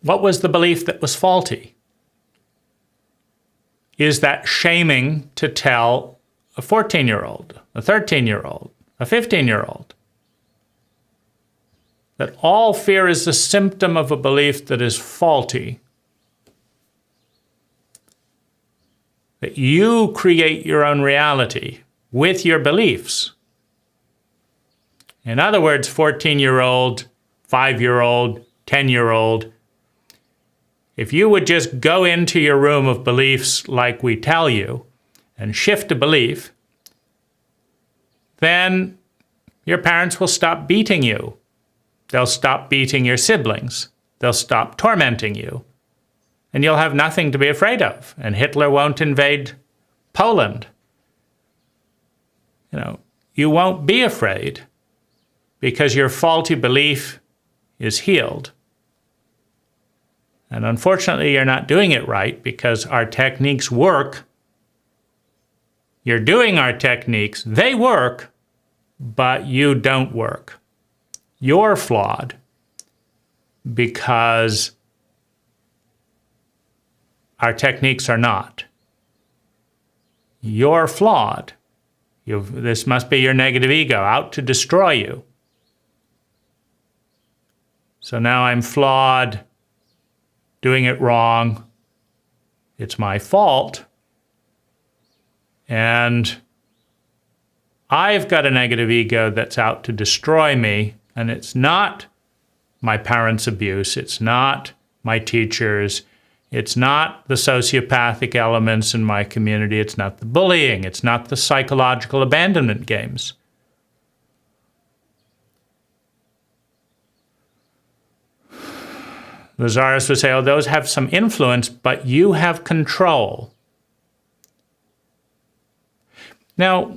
what was the belief that was faulty? Is that shaming to tell a 14-year-old, a 13-year-old, a 15-year-old that all fear is a symptom of a belief that is faulty, that you create your own reality with your beliefs. In other words, 14-year-old, 5-year-old, 10-year-old, if you would just go into your room of beliefs like we tell you and shift a belief, then your parents will stop beating you They'll stop beating your siblings. They'll stop tormenting you. And you'll have nothing to be afraid of. And Hitler won't invade Poland. You won't be afraid because your faulty belief is healed. And unfortunately, you're not doing it right because our techniques work. You're doing our techniques, they work, but you don't work. You're flawed because our techniques are not. You're flawed. This must be your negative ego out to destroy you. So now I'm flawed, doing it wrong. It's my fault. And I've got a negative ego that's out to destroy me. And it's not my parents' abuse. It's not my teachers. It's not the sociopathic elements in my community. It's not the bullying. It's not the psychological abandonment games. Lazaris would say, oh, those have some influence, but you have control. Now,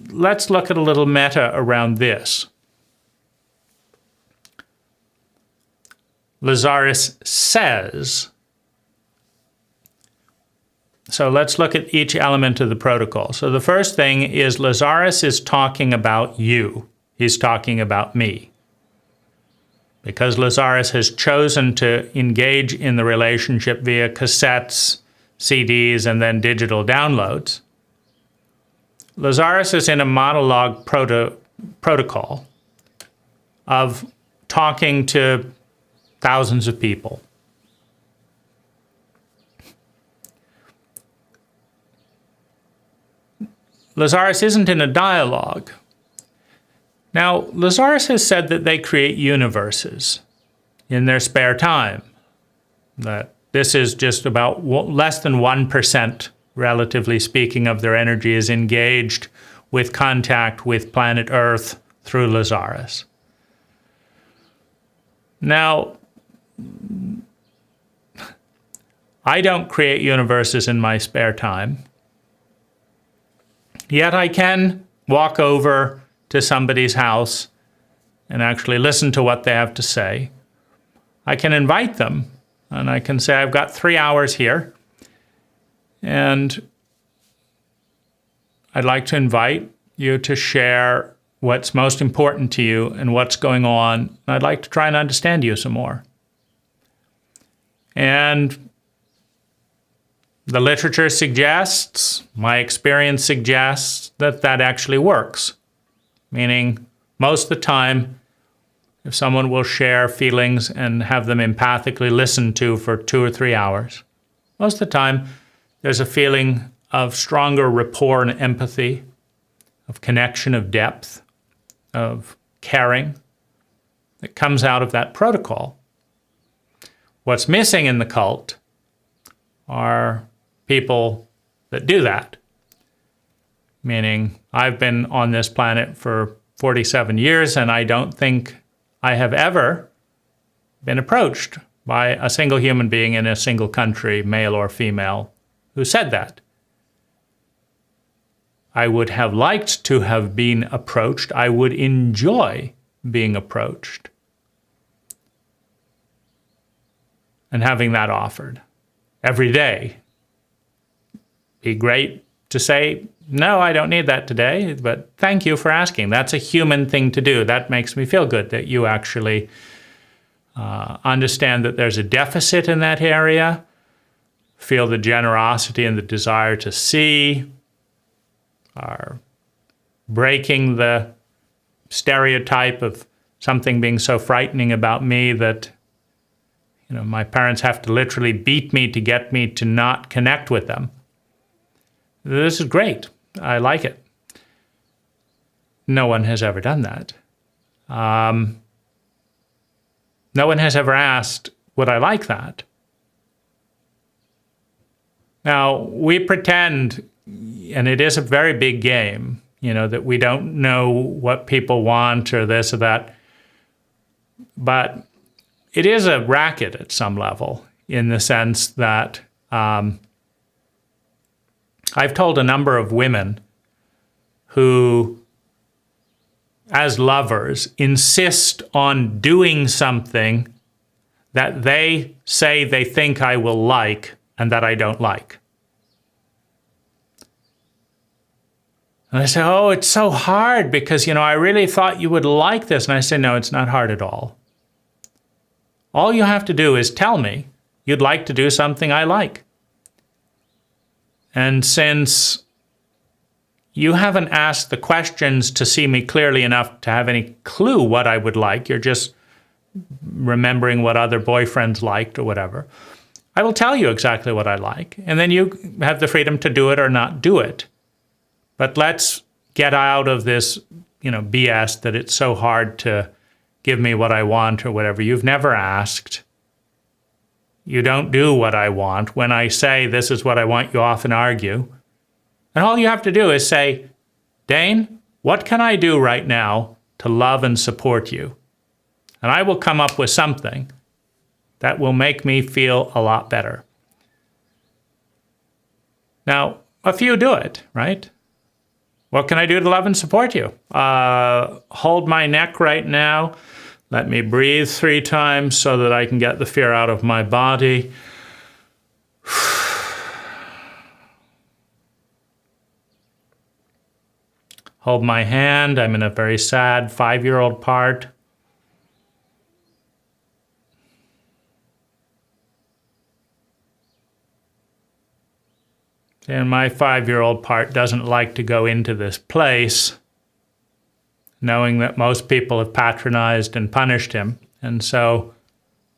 let's look at a little meta around this. Lazaris says, so let's look at each element of the protocol. So the first thing is Lazaris is talking about you. He's talking about me. Because Lazaris has chosen to engage in the relationship via cassettes, CDs, and then digital downloads, Lazaris is in a monologue protocol of talking to thousands of people. Lazaris isn't in a dialogue. Now, Lazaris has said that they create universes in their spare time, that this is just about less than 1%, relatively speaking, of their energy is engaged with contact with planet Earth through Lazaris. Now, I don't create universes in my spare time, yet I can walk over to somebody's house and actually listen to what they have to say. I can invite them and I can say, I've got 3 hours here and I'd like to invite you to share what's most important to you and what's going on. I'd like to try and understand you some more. And the literature suggests, my experience suggests, that that actually works. Meaning, most of the time, if someone will share feelings and have them empathically listened to for 2 or 3 hours, most of the time, there's a feeling of stronger rapport and empathy, of connection, of depth, of caring that comes out of that protocol. What's missing in the cult are people that do that. Meaning, I've been on this planet for 47 years and I don't think I have ever been approached by a single human being in a single country, male or female, who said that. I would have liked to have been approached. I would enjoy being approached and having that offered every day. Be great to say, no, I don't need that today, but thank you for asking. That's a human thing to do. That makes me feel good that you actually understand that there's a deficit in that area, feel the generosity and the desire to see, are breaking the stereotype of something being so frightening about me that my parents have to literally beat me to get me to not connect with them. This is great. I like it. No one has ever done that. No one has ever asked, would I like that? Now, we pretend, and it is a very big game, that we don't know what people want or this or that. But it is a racket at some level, in the sense that I've told a number of women who, as lovers, insist on doing something that they say they think I will like and that I don't like. And I say, oh, it's so hard because, I really thought you would like this. And I say, no, it's not hard at all. All you have to do is tell me you'd like to do something I like. And since you haven't asked the questions to see me clearly enough to have any clue what I would like, you're just remembering what other boyfriends liked or whatever, I will tell you exactly what I like. And then you have the freedom to do it or not do it. But let's get out of this, BS that it's so hard to give me what I want or whatever. You've never asked. You don't do what I want. When I say this is what I want, you often argue. And all you have to do is say, Dane, what can I do right now to love and support you? And I will come up with something that will make me feel a lot better. Now, a few do it, right? What can I do to love and support you? Hold my neck right now. Let me breathe 3 times so that I can get the fear out of my body. Hold my hand. I'm in a very sad 5-year-old part. And my 5-year-old part doesn't like to go into this place, knowing that most people have patronized and punished him. And so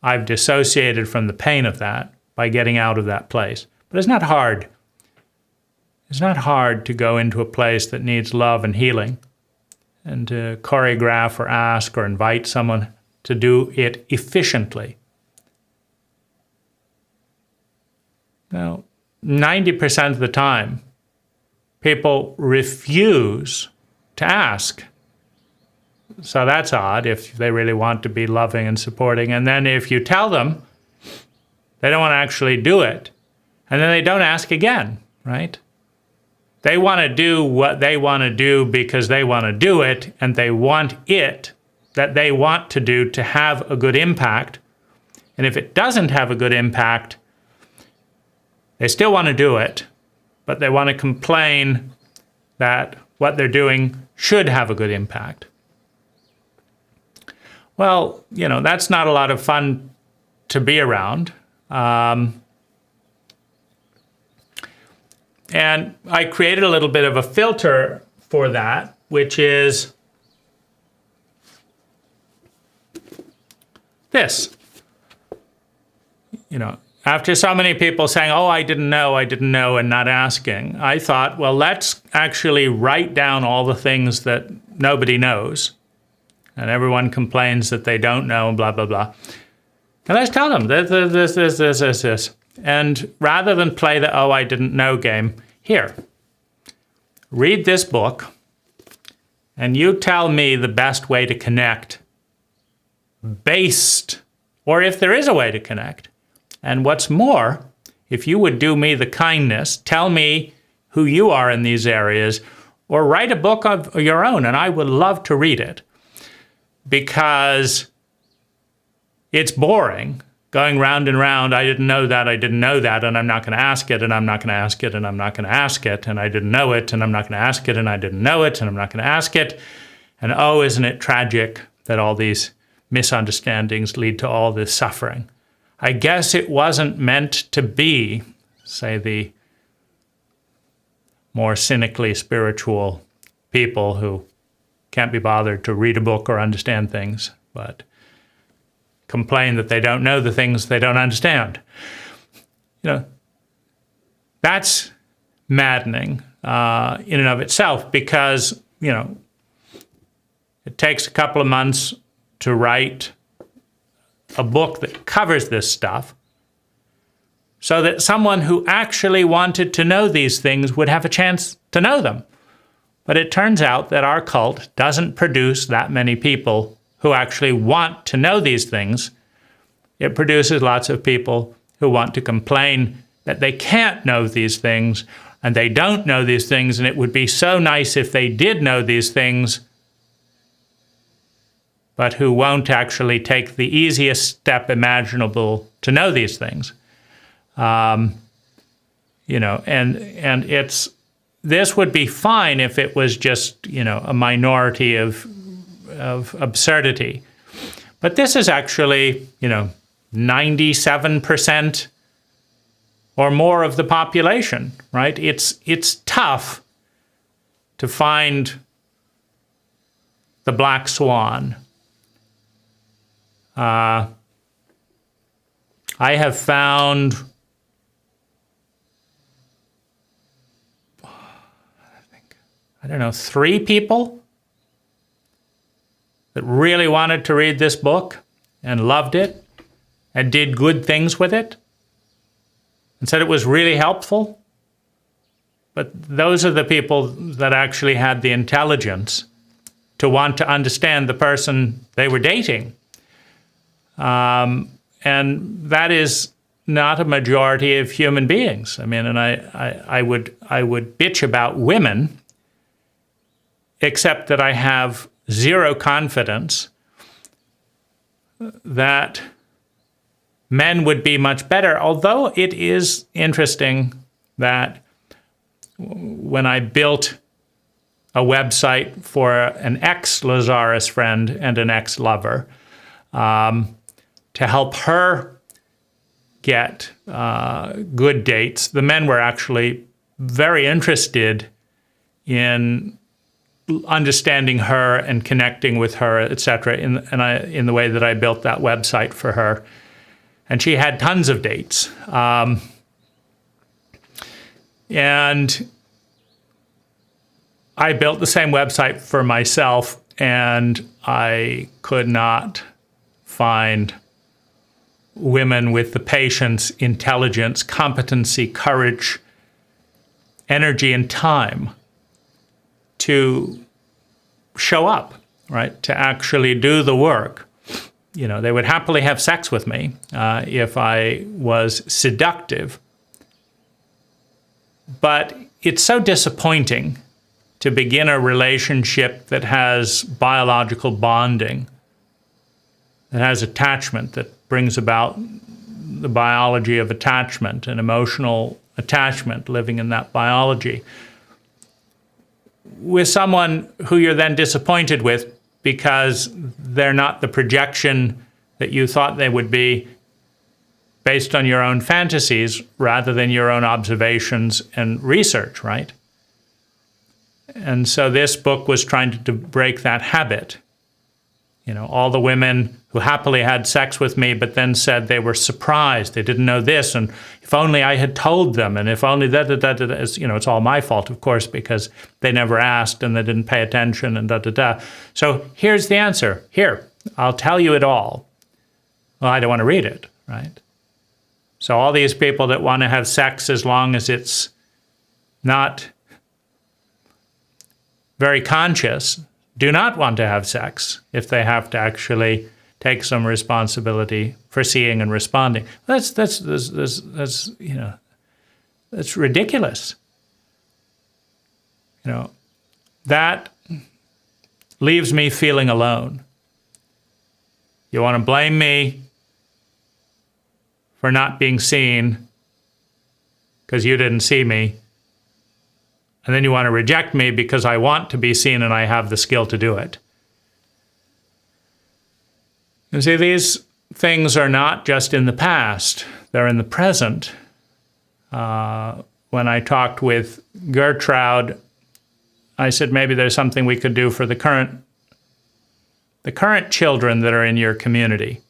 I've dissociated from the pain of that by getting out of that place. But it's not hard. It's not hard to go into a place that needs love and healing and to choreograph or ask or invite someone to do it efficiently. Now, 90% of the time, people refuse to ask. So that's odd if they really want to be loving and supporting. And then if you tell them, they don't want to actually do it. And then they don't ask again, right? They want to do what they want to do because they want to do it, and they want it that they want to do to have a good impact. And if it doesn't have a good impact, they still want to do it, but they want to complain that what they're doing should have a good impact. Well, that's not a lot of fun to be around. And I created a little bit of a filter for that, which is this. After so many people saying, oh, I didn't know, and not asking, I thought, well, let's actually write down all the things that nobody knows. And everyone complains that they don't know, and blah, blah, blah. And let's tell them this. And rather than play the, oh, I didn't know game, here, read this book, and you tell me the best way to connect based, or if there is a way to connect. And what's more, if you would do me the kindness, tell me who you are in these areas, or write a book of your own, and I would love to read it. Because it's boring going round and round, I didn't know that, and I'm not going to ask it, and I'm not going to ask it, and I'm not going to ask it, and I didn't know it, and I'm not going to ask it, and I didn't know it, and I'm not going to ask it. And oh, isn't it tragic that all these misunderstandings lead to all this suffering? I guess it wasn't meant to be, say the more cynically spiritual people who can't be bothered to read a book or understand things, but complain that they don't know the things they don't understand. That's maddening in and of itself, because, it takes a couple of months to write a book that covers this stuff so that someone who actually wanted to know these things would have a chance to know them. But it turns out that our cult doesn't produce that many people who actually want to know these things. It produces lots of people who want to complain that they can't know these things, and they don't know these things, and it would be so nice if they did know these things, but who won't actually take the easiest step imaginable to know these things. And this would be fine if it was just, a minority of absurdity. But this is actually, 97% or more of the population, right? It's tough to find the black swan. I have found, I don't know, 3 people that really wanted to read this book and loved it and did good things with it and said it was really helpful. But those are the people that actually had the intelligence to want to understand the person they were dating. And that is not a majority of human beings. I mean, and I would bitch about women, except that I have zero confidence that men would be much better. Although it is interesting that when I built a website for an ex-Lazaris friend and an ex-lover, to help her get good dates, the men were actually very interested in understanding her and connecting with her, etc., in the way that I built that website for her. And she had tons of dates. And I built the same website for myself, and I could not find women with the patience, intelligence, competency, courage, energy, and time to show up, right? To actually do the work. They would happily have sex with me if I was seductive. But it's so disappointing to begin a relationship that has biological bonding, that has attachment, that brings about the biology of attachment and emotional attachment, living in that biology, with someone who you're then disappointed with because they're not the projection that you thought they would be based on your own fantasies rather than your own observations and research, right? And so this book was trying to break that habit. All the women who happily had sex with me, but then said they were surprised, they didn't know this, and if only I had told them, and if only it's all my fault, of course, because they never asked and they didn't pay attention and So here's the answer. Here, I'll tell you it all. Well, I don't want to read it, right? So all these people that want to have sex as long as it's not very conscious do not want to have sex if they have to actually take some responsibility for seeing and responding. That's ridiculous. That leaves me feeling alone. You want to blame me for not being seen because you didn't see me. And then you want to reject me because I want to be seen and I have the skill to do it. You see, these things are not just in the past, they're in the present. When I talked with Gertrude, I said maybe there's something we could do for the current children that are in your community.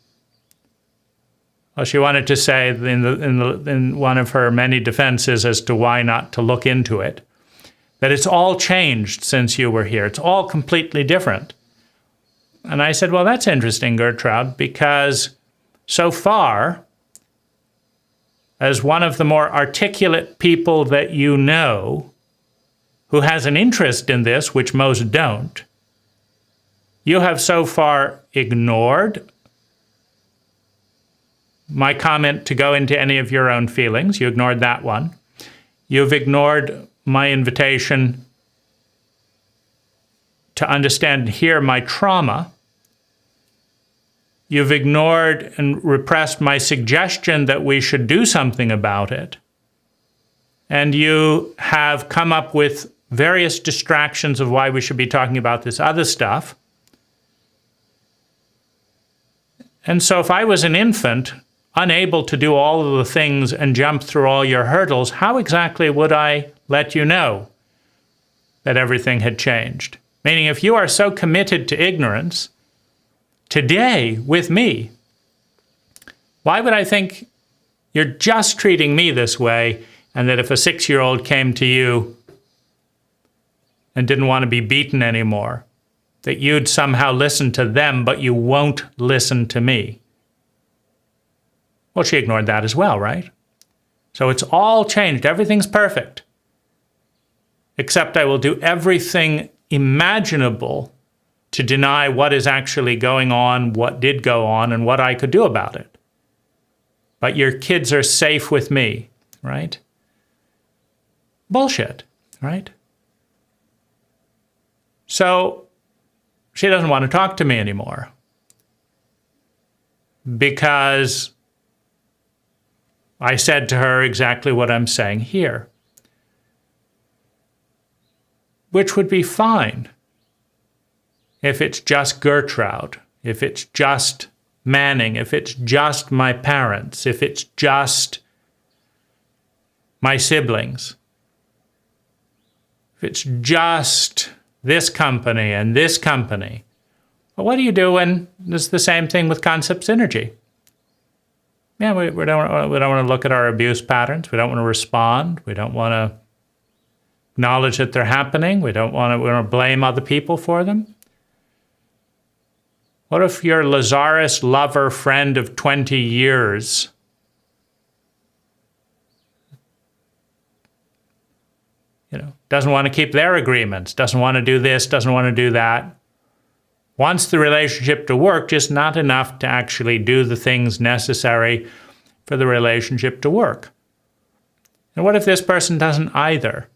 Well, she wanted to say in one of her many defenses as to why not to look into it, that it's all changed since you were here. It's all completely different. And I said, well, that's interesting, Gertrude, because so far, as one of the more articulate people that you know who has an interest in this, which most don't, You have so far ignored my comment to go into any of your own feelings. You ignored that one. You've ignored my invitation to understand and hear my trauma. You've ignored and repressed my suggestion that we should do something about it. And you have come up with various distractions of why we should be talking about this other stuff. And so if I was an infant, unable to do all of the things and jump through all your hurdles, how exactly would I let you know that everything had changed? Meaning, if you are so committed to ignorance today with me, why would I think you're just treating me this way, and that if a 6-year-old came to you and didn't want to be beaten anymore, that you'd somehow listen to them, but you won't listen to me? Well, she ignored that as well, right? So it's all changed. Everything's perfect. Except I will do everything imaginable to deny what is actually going on, what did go on, and what I could do about it. But your kids are safe with me, right? Bullshit, right? So she doesn't want to talk to me anymore because I said to her exactly what I'm saying here, which would be fine if it's just Gertrude, if it's just Manning, if it's just my parents, if it's just my siblings, if it's just this company and this company. But what do you do when it's the same thing with concept synergy? Yeah, we don't want to look at our abuse patterns. We don't want to respond. We don't want to acknowledge that they're happening. We want to blame other people for them. What if your Lazaris lover friend of 20 years doesn't want to keep their agreements, doesn't want to do this, doesn't want to do that, wants the relationship to work, just not enough to actually do the things necessary for the relationship to work? And what if this person doesn't either?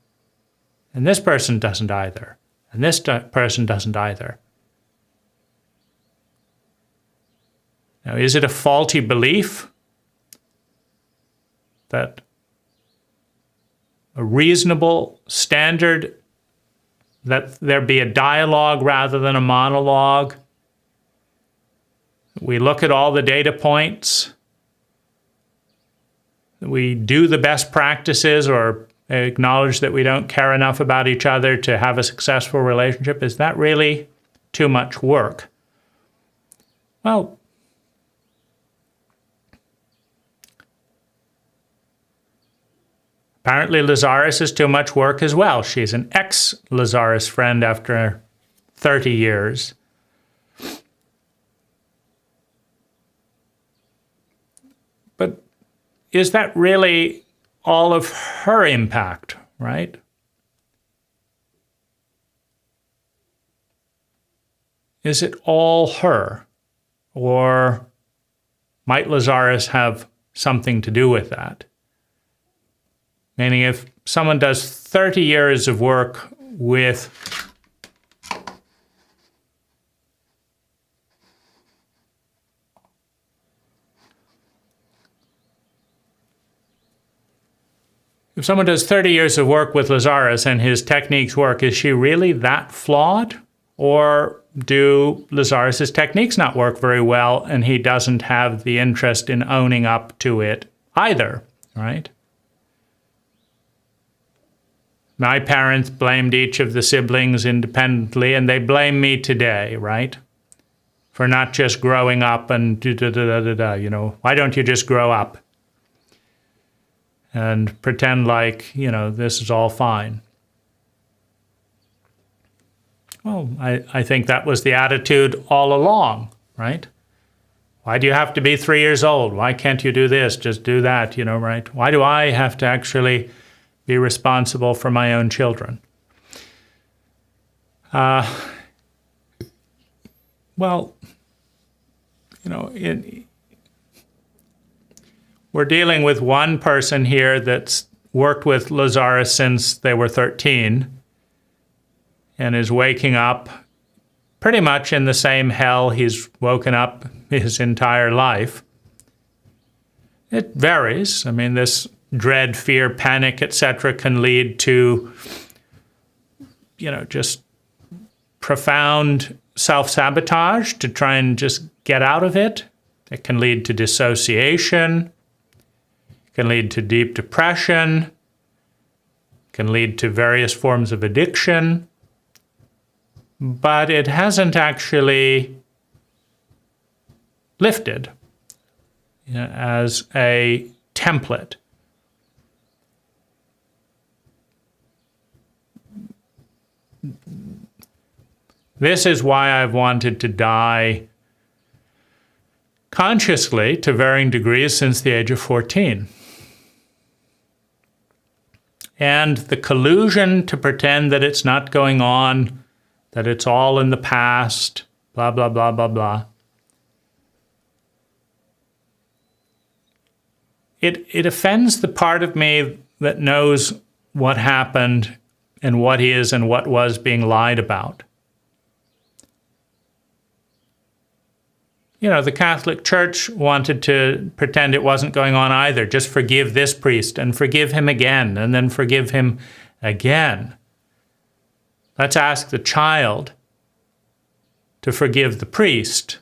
And this person doesn't either? And this person doesn't either? Now, is it a faulty belief that a reasonable standard that there be a dialogue rather than a monologue? We look at all the data points. We do the best practices or acknowledge that we don't care enough about each other to have a successful relationship. Is that really too much work? Well, apparently Lazaris is too much work as well. She's an ex-Lazaris friend after 30 years. But is that really all of her impact, right? Is it all her? Or might Lazaris have something to do with that? Meaning, if someone does 30 years of work with Lazaris and his techniques work, is she really that flawed? Or do Lazaris's techniques not work very well and he doesn't have the interest in owning up to it either, right? My parents blamed each of the siblings independently, and they blame me today, right? For not just growing up and why don't you just grow up and pretend like, this is all fine? Well, I think that was the attitude all along, right? Why do you have to be 3 years old? Why can't you do this? Just do that, right? Why do I have to actually be responsible for my own children? Well, we're dealing with one person here that's worked with Lazaris since they were 13 and is waking up pretty much in the same hell he's woken up his entire life. It varies. I mean, this dread, fear, panic, etc. can lead to, just profound self-sabotage to try and just get out of it. It can lead to dissociation. It can lead to deep depression. It can lead to various forms of addiction. But it hasn't actually lifted as a template. This is why I've wanted to die consciously to varying degrees since the age of 14. And the collusion to pretend that it's not going on, that it's all in the past, blah, blah, blah, blah, blah. It offends the part of me that knows what happened and what is and what was being lied about. The Catholic Church wanted to pretend it wasn't going on either. Just forgive this priest and forgive him again and then forgive him again. Let's ask the child to forgive the priest,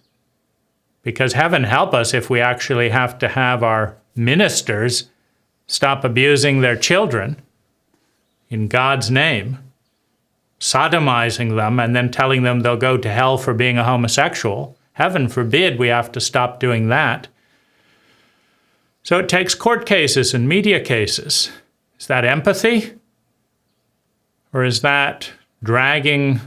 because heaven help us if we actually have to have our ministers stop abusing their children in God's name, sodomizing them and then telling them they'll go to hell for being a homosexual. Heaven forbid we have to stop doing that. So it takes court cases and media cases. Is that empathy? Or is that dragging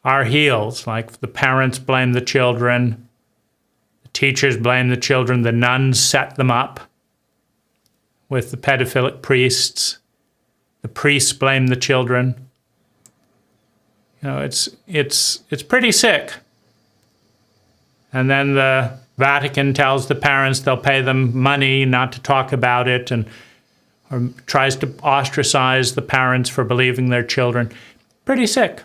our heels, like the parents blame the children, the teachers blame the children, the nuns set them up with the pedophilic priests, the priests blame the children? It's pretty sick. And then the Vatican tells the parents they'll pay them money not to talk about it, or tries to ostracize the parents for believing their children. Pretty sick.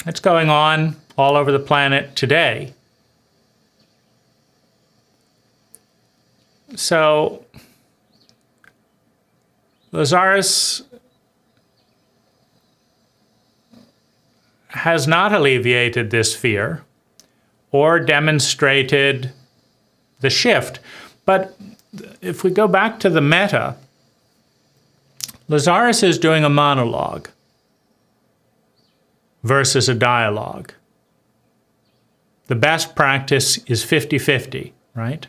It's going on all over the planet today. So, Lazaris has not alleviated this fear or demonstrated the shift. But if we go back to the meta, Lazaris is doing a monologue versus a dialogue. The best practice is 50-50, right?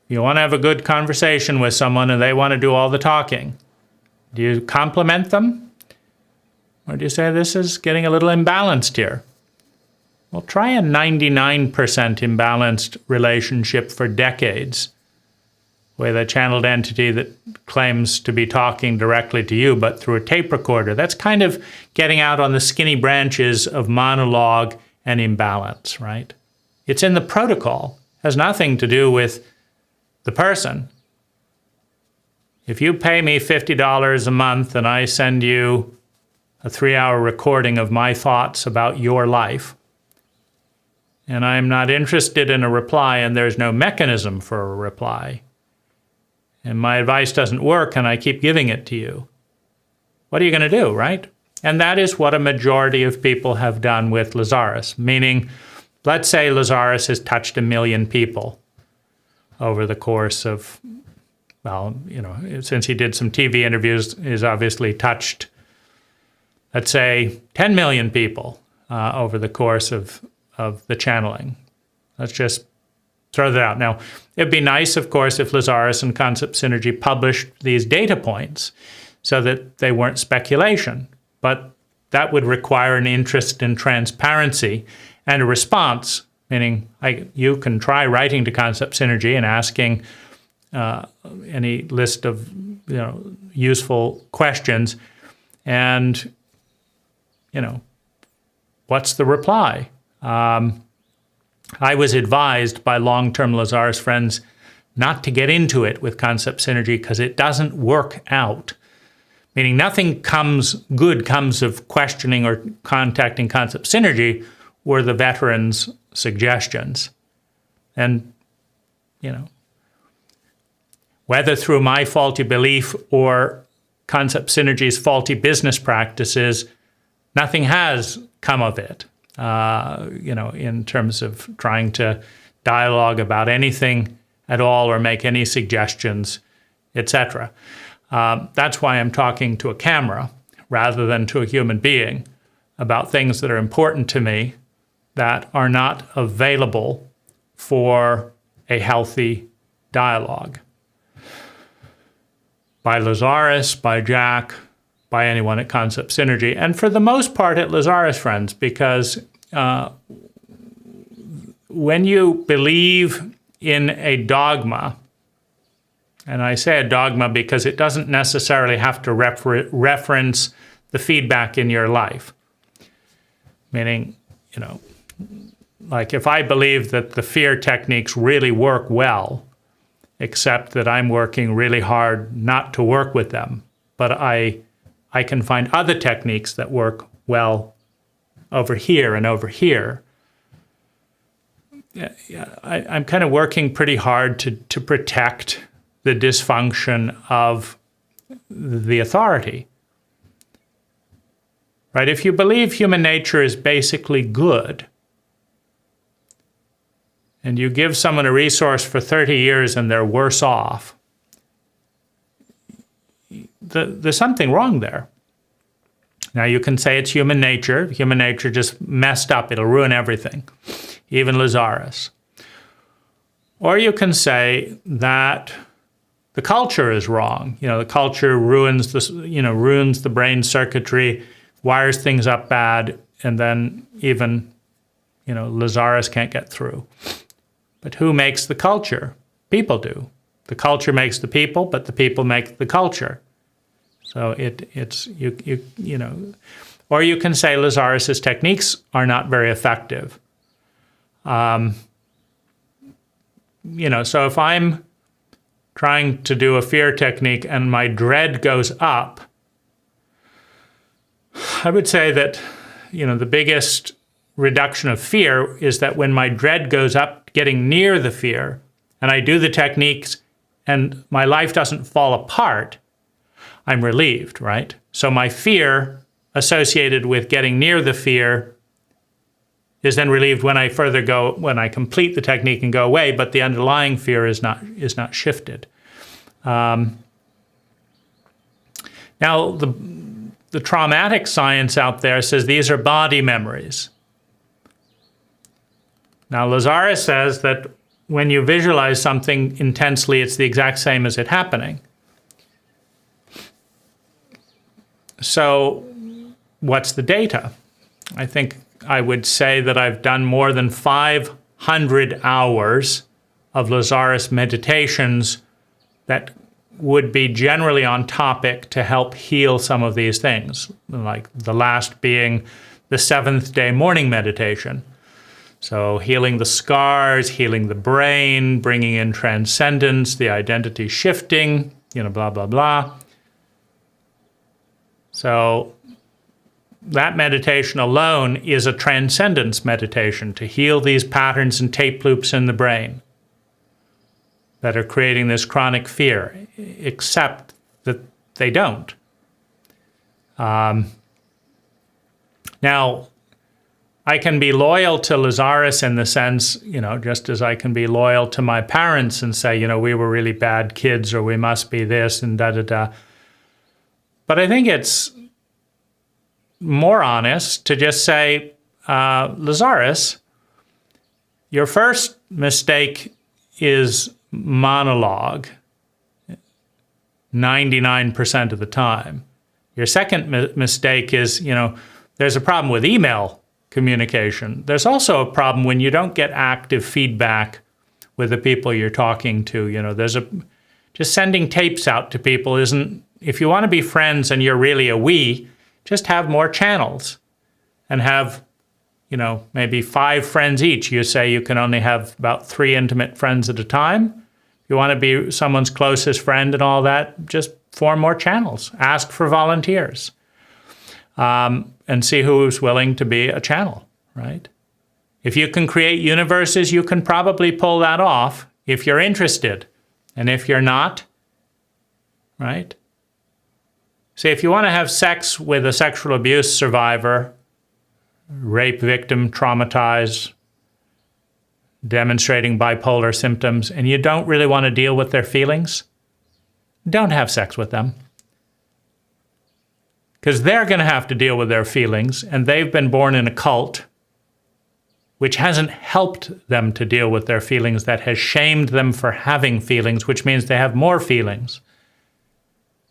You want to have a good conversation with someone and they want to do all the talking. Do you compliment them? Or do you say, this is getting a little imbalanced here? Well, try a 99% imbalanced relationship for decades with a channeled entity that claims to be talking directly to you, but through a tape recorder. That's kind of getting out on the skinny branches of monologue and imbalance, right? It's in the protocol. It has nothing to do with the person. If you pay me $50 a month and I send you a 3-hour recording of my thoughts about your life, and I'm not interested in a reply and there's no mechanism for a reply, and my advice doesn't work and I keep giving it to you, what are you going to do, right? And that is what a majority of people have done with Lazaris, meaning, let's say Lazaris has touched 1 million people over the course of, since he did some TV interviews, he's obviously touched, let's say, 10 million people over the course of the channeling. Let's just throw that out. Now, it'd be nice, of course, if Lazaris and Concept Synergy published these data points so that they weren't speculation, but that would require an interest in transparency and a response, meaning you can try writing to Concept Synergy and asking any list of useful questions, And, what's the reply? I was advised by long-term Lazaris friends not to get into it with concept synergy because it doesn't work out. Meaning nothing good comes of questioning or contacting concept synergy, were the veterans' suggestions. And, whether through my faulty belief or concept synergy's faulty business practices, nothing has come of it, in terms of trying to dialogue about anything at all or make any suggestions, etc. That's why I'm talking to a camera rather than to a human being about things that are important to me that are not available for a healthy dialogue. By Lazaris, by Jach, by anyone at Concept Synergy, and for the most part at Lazaris friends, because when you believe in a dogma, and I say a dogma because it doesn't necessarily have to reference the feedback in your life. Meaning, like if I believe that the fear techniques really work well, except that I'm working really hard not to work with them, but I can find other techniques that work well over here and over here. I'm kind of working pretty hard to protect the dysfunction of the authority. Right? If you believe human nature is basically good, and you give someone a resource for 30 years and they're worse off, there's something wrong there. Now you can say it's human nature. Human nature just messed up. It'll ruin everything, even Lazaris. Or you can say that the culture is wrong. The culture ruins the brain circuitry, wires things up bad, and then even, Lazaris can't get through. But who makes the culture? People do. The culture makes the people, but the people make the culture. So it's or you can say Lazaris's techniques are not very effective. So if I'm trying to do a fear technique and my dread goes up, I would say that, the biggest reduction of fear is that when my dread goes up, getting near the fear, and I do the techniques and my life doesn't fall apart, I'm relieved, right? So my fear associated with getting near the fear is then relieved when I complete the technique and go away, but the underlying fear is not shifted. Now, the traumatic science out there says these are body memories. Now, Lazaris says that when you visualize something intensely, it's the exact same as it happening. So, what's the data? I think I would say that I've done more than 500 hours of Lazaris meditations that would be generally on topic to help heal some of these things, like the last being the 7th day morning meditation. So healing the scars, healing the brain, bringing in transcendence, the identity shifting, blah, blah, blah. So that meditation alone is a transcendence meditation to heal these patterns and tape loops in the brain that are creating this chronic fear, except that they don't. Now, I can be loyal to Lazaris in the sense, just as I can be loyal to my parents and say, we were really bad kids or we must be this and da-da-da. But I think it's more honest to just say, Lazaris, your first mistake is monologue 99% of the time. Your second mistake is, there's a problem with email communication. There's also a problem when you don't get active feedback with the people you're talking to. Just sending tapes out to people isn't, if you want to be friends and you're really a we, just have more channels and have, maybe 5 friends each. You say you can only have about 3 intimate friends at a time. If you want to be someone's closest friend and all that, just form more channels. Ask for volunteers and see who's willing to be a channel, right? If you can create universes, you can probably pull that off if you're interested. And if you're not, right? See, if you want to have sex with a sexual abuse survivor, rape victim, traumatized, demonstrating bipolar symptoms, and you don't really want to deal with their feelings, don't have sex with them. Because they're going to have to deal with their feelings, and they've been born in a cult which hasn't helped them to deal with their feelings, that has shamed them for having feelings, which means they have more feelings.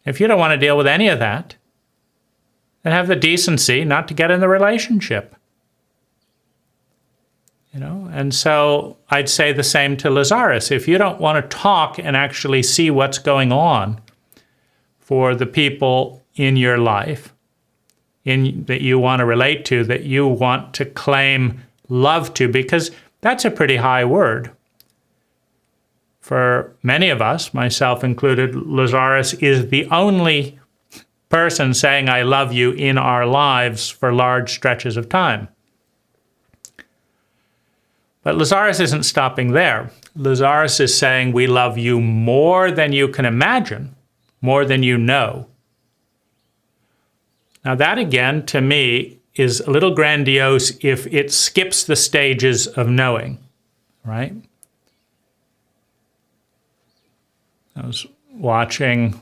If you don't want to deal with any of that, then have the decency not to get in the relationship. And so I'd say the same to Lazaris. If you don't want to talk and actually see what's going on for the people in your life that you want to relate to, that you want to claim love to, because that's a pretty high word. For many of us, myself included, Lazaris is the only person saying I love you in our lives for large stretches of time. But Lazaris isn't stopping there. Lazaris is saying we love you more than you can imagine, more than you know. Now that again, to me, is a little grandiose if it skips the stages of knowing, right? I was watching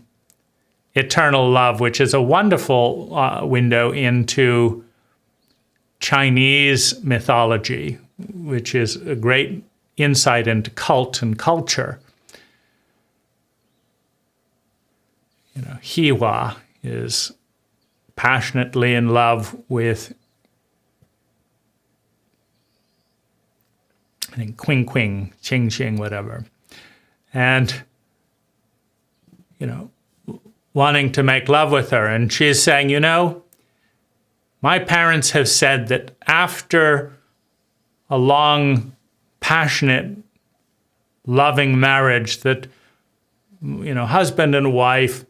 Eternal Love, which is a wonderful window into Chinese mythology, which is a great insight into cult and culture. Hiwa is passionately in love with, I think, Qing Qing, Qing Qing, whatever. And, wanting to make love with her. And she's saying, my parents have said that after a long, passionate, loving marriage, that, husband and wife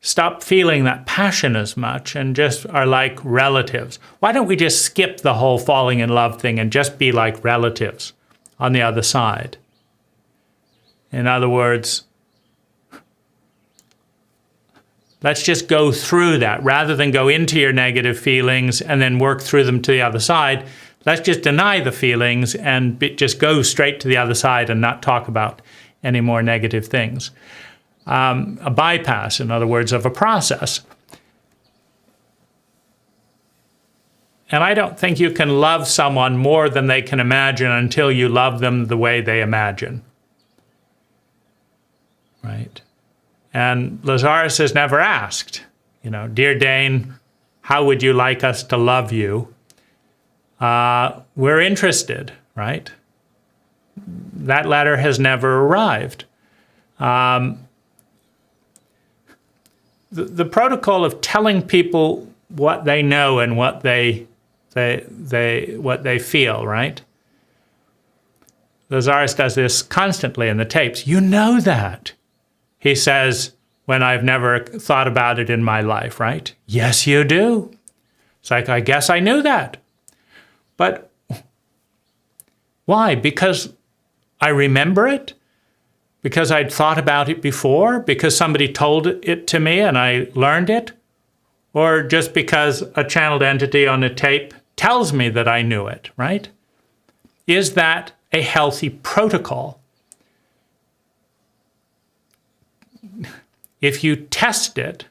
stop feeling that passion as much and just are like relatives. Why don't we just skip the whole falling in love thing and just be like relatives on the other side? In other words, let's just go through that. Rather than go into your negative feelings and then work through them to the other side, let's just deny the feelings and just go straight to the other side and not talk about any more negative things. A bypass, in other words, of a process. And I don't think you can love someone more than they can imagine until you love them the way they imagine. Right? And Lazaris has never asked, Dear Dane, how would you like us to love you? We're interested, right? That letter has never arrived. The protocol of telling people what they know and what they feel, right? Lazaris does this constantly in the tapes. You know that, he says, when I've never thought about it in my life, right? Yes, you do. It's like, I guess I knew that. But why? Because I remember it? Because I'd thought about it before? Because somebody told it to me and I learned it? Or just because a channeled entity on a tape tells me that I knew it, right? Is that a healthy protocol? If you test it,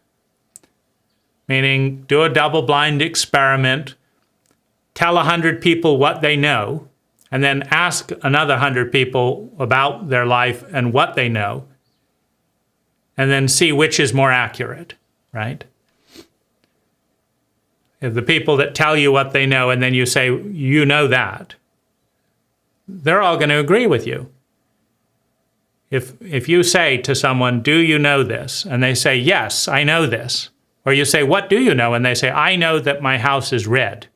meaning do a double-blind experiment, tell 100 people what they know, and then ask another 100 people about their life and what they know, and then see which is more accurate, right? If the people that tell you what they know and then you say, you know that, they're all going to agree with you. If you say to someone, do you know this? And they say, yes, I know this. Or you say, what do you know? And they say, I know that my house is red.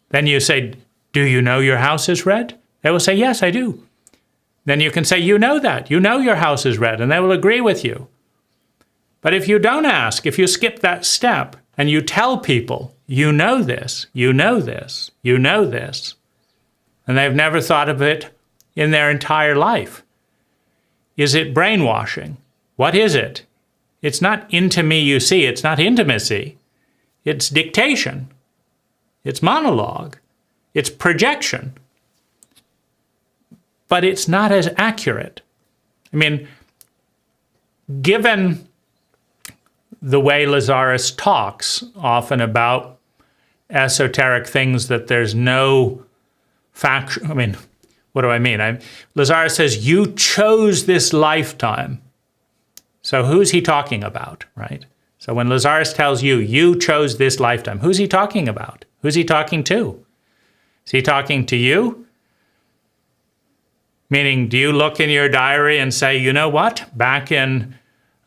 Then you say, do you know your house is red? They will say, yes, I do. Then you can say, you know that. You know your house is red, and they will agree with you. But if you don't ask, if you skip that step, and you tell people, you know this, you know this, you know this, and they've never thought of it in their entire life. Is it brainwashing? What is it? It's not into me you see, it's not intimacy. It's dictation. It's monologue. It's projection. But it's not as accurate. I mean, given the way Lazaris talks often about esoteric things that there's no fact. I mean, what do I mean? Lazaris says, you chose this lifetime. So who's he talking about, right? So when Lazaris tells you, you chose this lifetime, who's he talking about? Who's he talking to? Is he talking to you? Meaning, do you look in your diary and say, you know what? Back in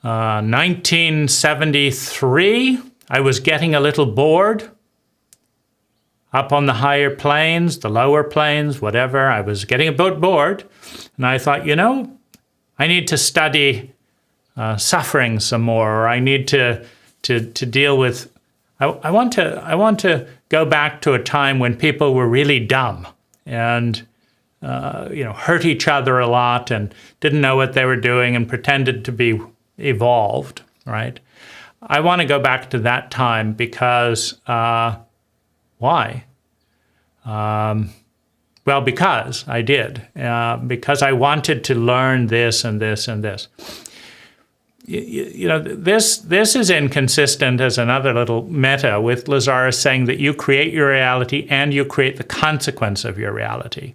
1973, I was getting a little bored up on the higher planes, the lower planes, whatever. I was getting a bit bored, and I thought, you know, I need to study suffering some more, or I need to deal with. I want to go back to a time when people were really dumb and hurt each other a lot and didn't know what they were doing and pretended to be evolved, right? I want to go back to that time because, why? Well, because I did. Because I wanted to learn this and this and this. This is inconsistent as another little meta with Lazaris saying that you create your reality and you create the consequence of your reality.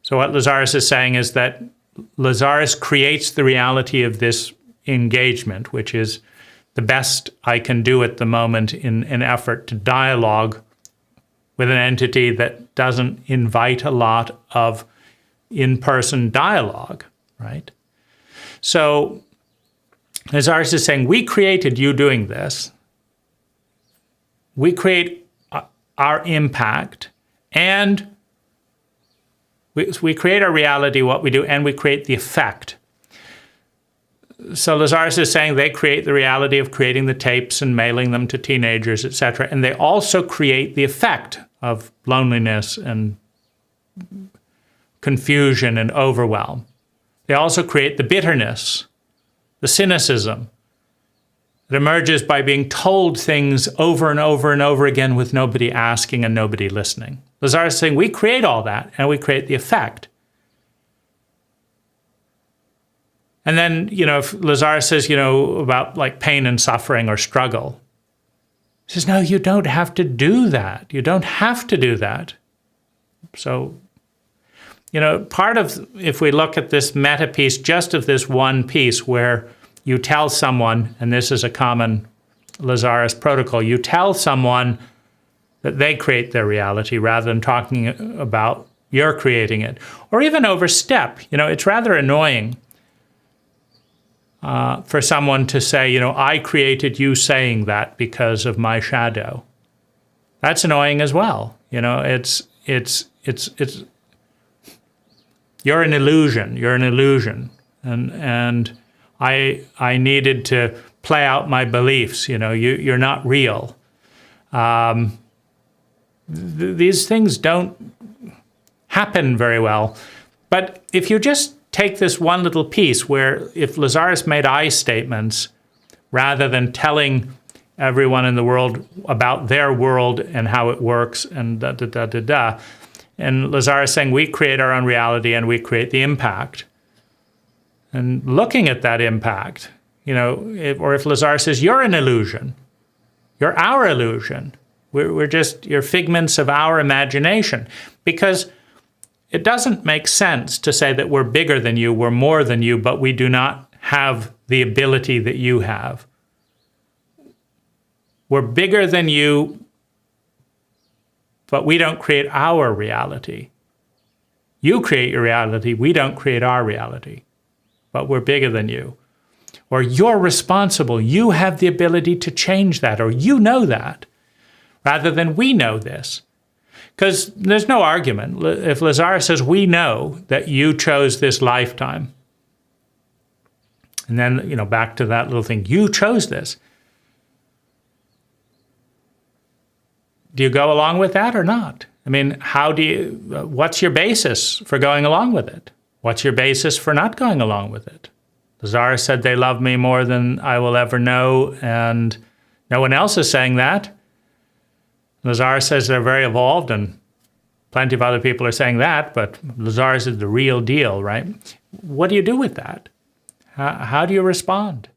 So what Lazaris is saying is that Lazaris creates the reality of this engagement, which is the best I can do at the moment in an effort to dialogue with an entity that doesn't invite a lot of in-person dialogue, right? So Lazaris is saying, we created you doing this. We create our impact, and we create our reality, what we do, and we create the effect. So Lazaris is saying they create the reality of creating the tapes and mailing them to teenagers, etc. And they also create the effect of loneliness and confusion and overwhelm. They also create the bitterness, the cynicism that emerges by being told things over and over and over again with nobody asking and nobody listening. Lazaris is saying we create all that and we create the effect. And then, if Lazaris says, about like pain and suffering or struggle, he says, no, you don't have to do that. You don't have to do that. So, part of, if we look at this meta piece, just of this one piece where you tell someone, and this is a common Lazaris protocol, you tell someone that they create their reality rather than talking about you're creating it. Or even overstep. It's rather annoying for someone to say, I created you saying that because of my shadow. That's annoying as well. It's you're an illusion. You're an illusion, and I needed to play out my beliefs. You're not real. These things don't happen very well. But if you just take this one little piece where if Lazaris made I statements rather than telling everyone in the world about their world and how it works and da-da-da-da-da, and Lazaris saying we create our own reality and we create the impact. And looking at that impact, if Lazaris says you're an illusion, you're our illusion, we're just your figments of our imagination, because it doesn't make sense to say that we're bigger than you, we're more than you, but we do not have the ability that you have. We're bigger than you, but we don't create our reality. You create your reality, we don't create our reality, but we're bigger than you. or you're responsible, you have the ability to change that, or you know that, rather than we know this. Because there's no argument. If Lazaris says, we know that you chose this lifetime, and then, back to that little thing, you chose this. Do you go along with that or not? I mean, what's your basis for going along with it? What's your basis for not going along with it? Lazaris said they love me more than I will ever know, and no one else is saying that. Lazaris says they're very evolved, and plenty of other people are saying that, but Lazaris is the real deal, right? What do you do with that? How do you respond?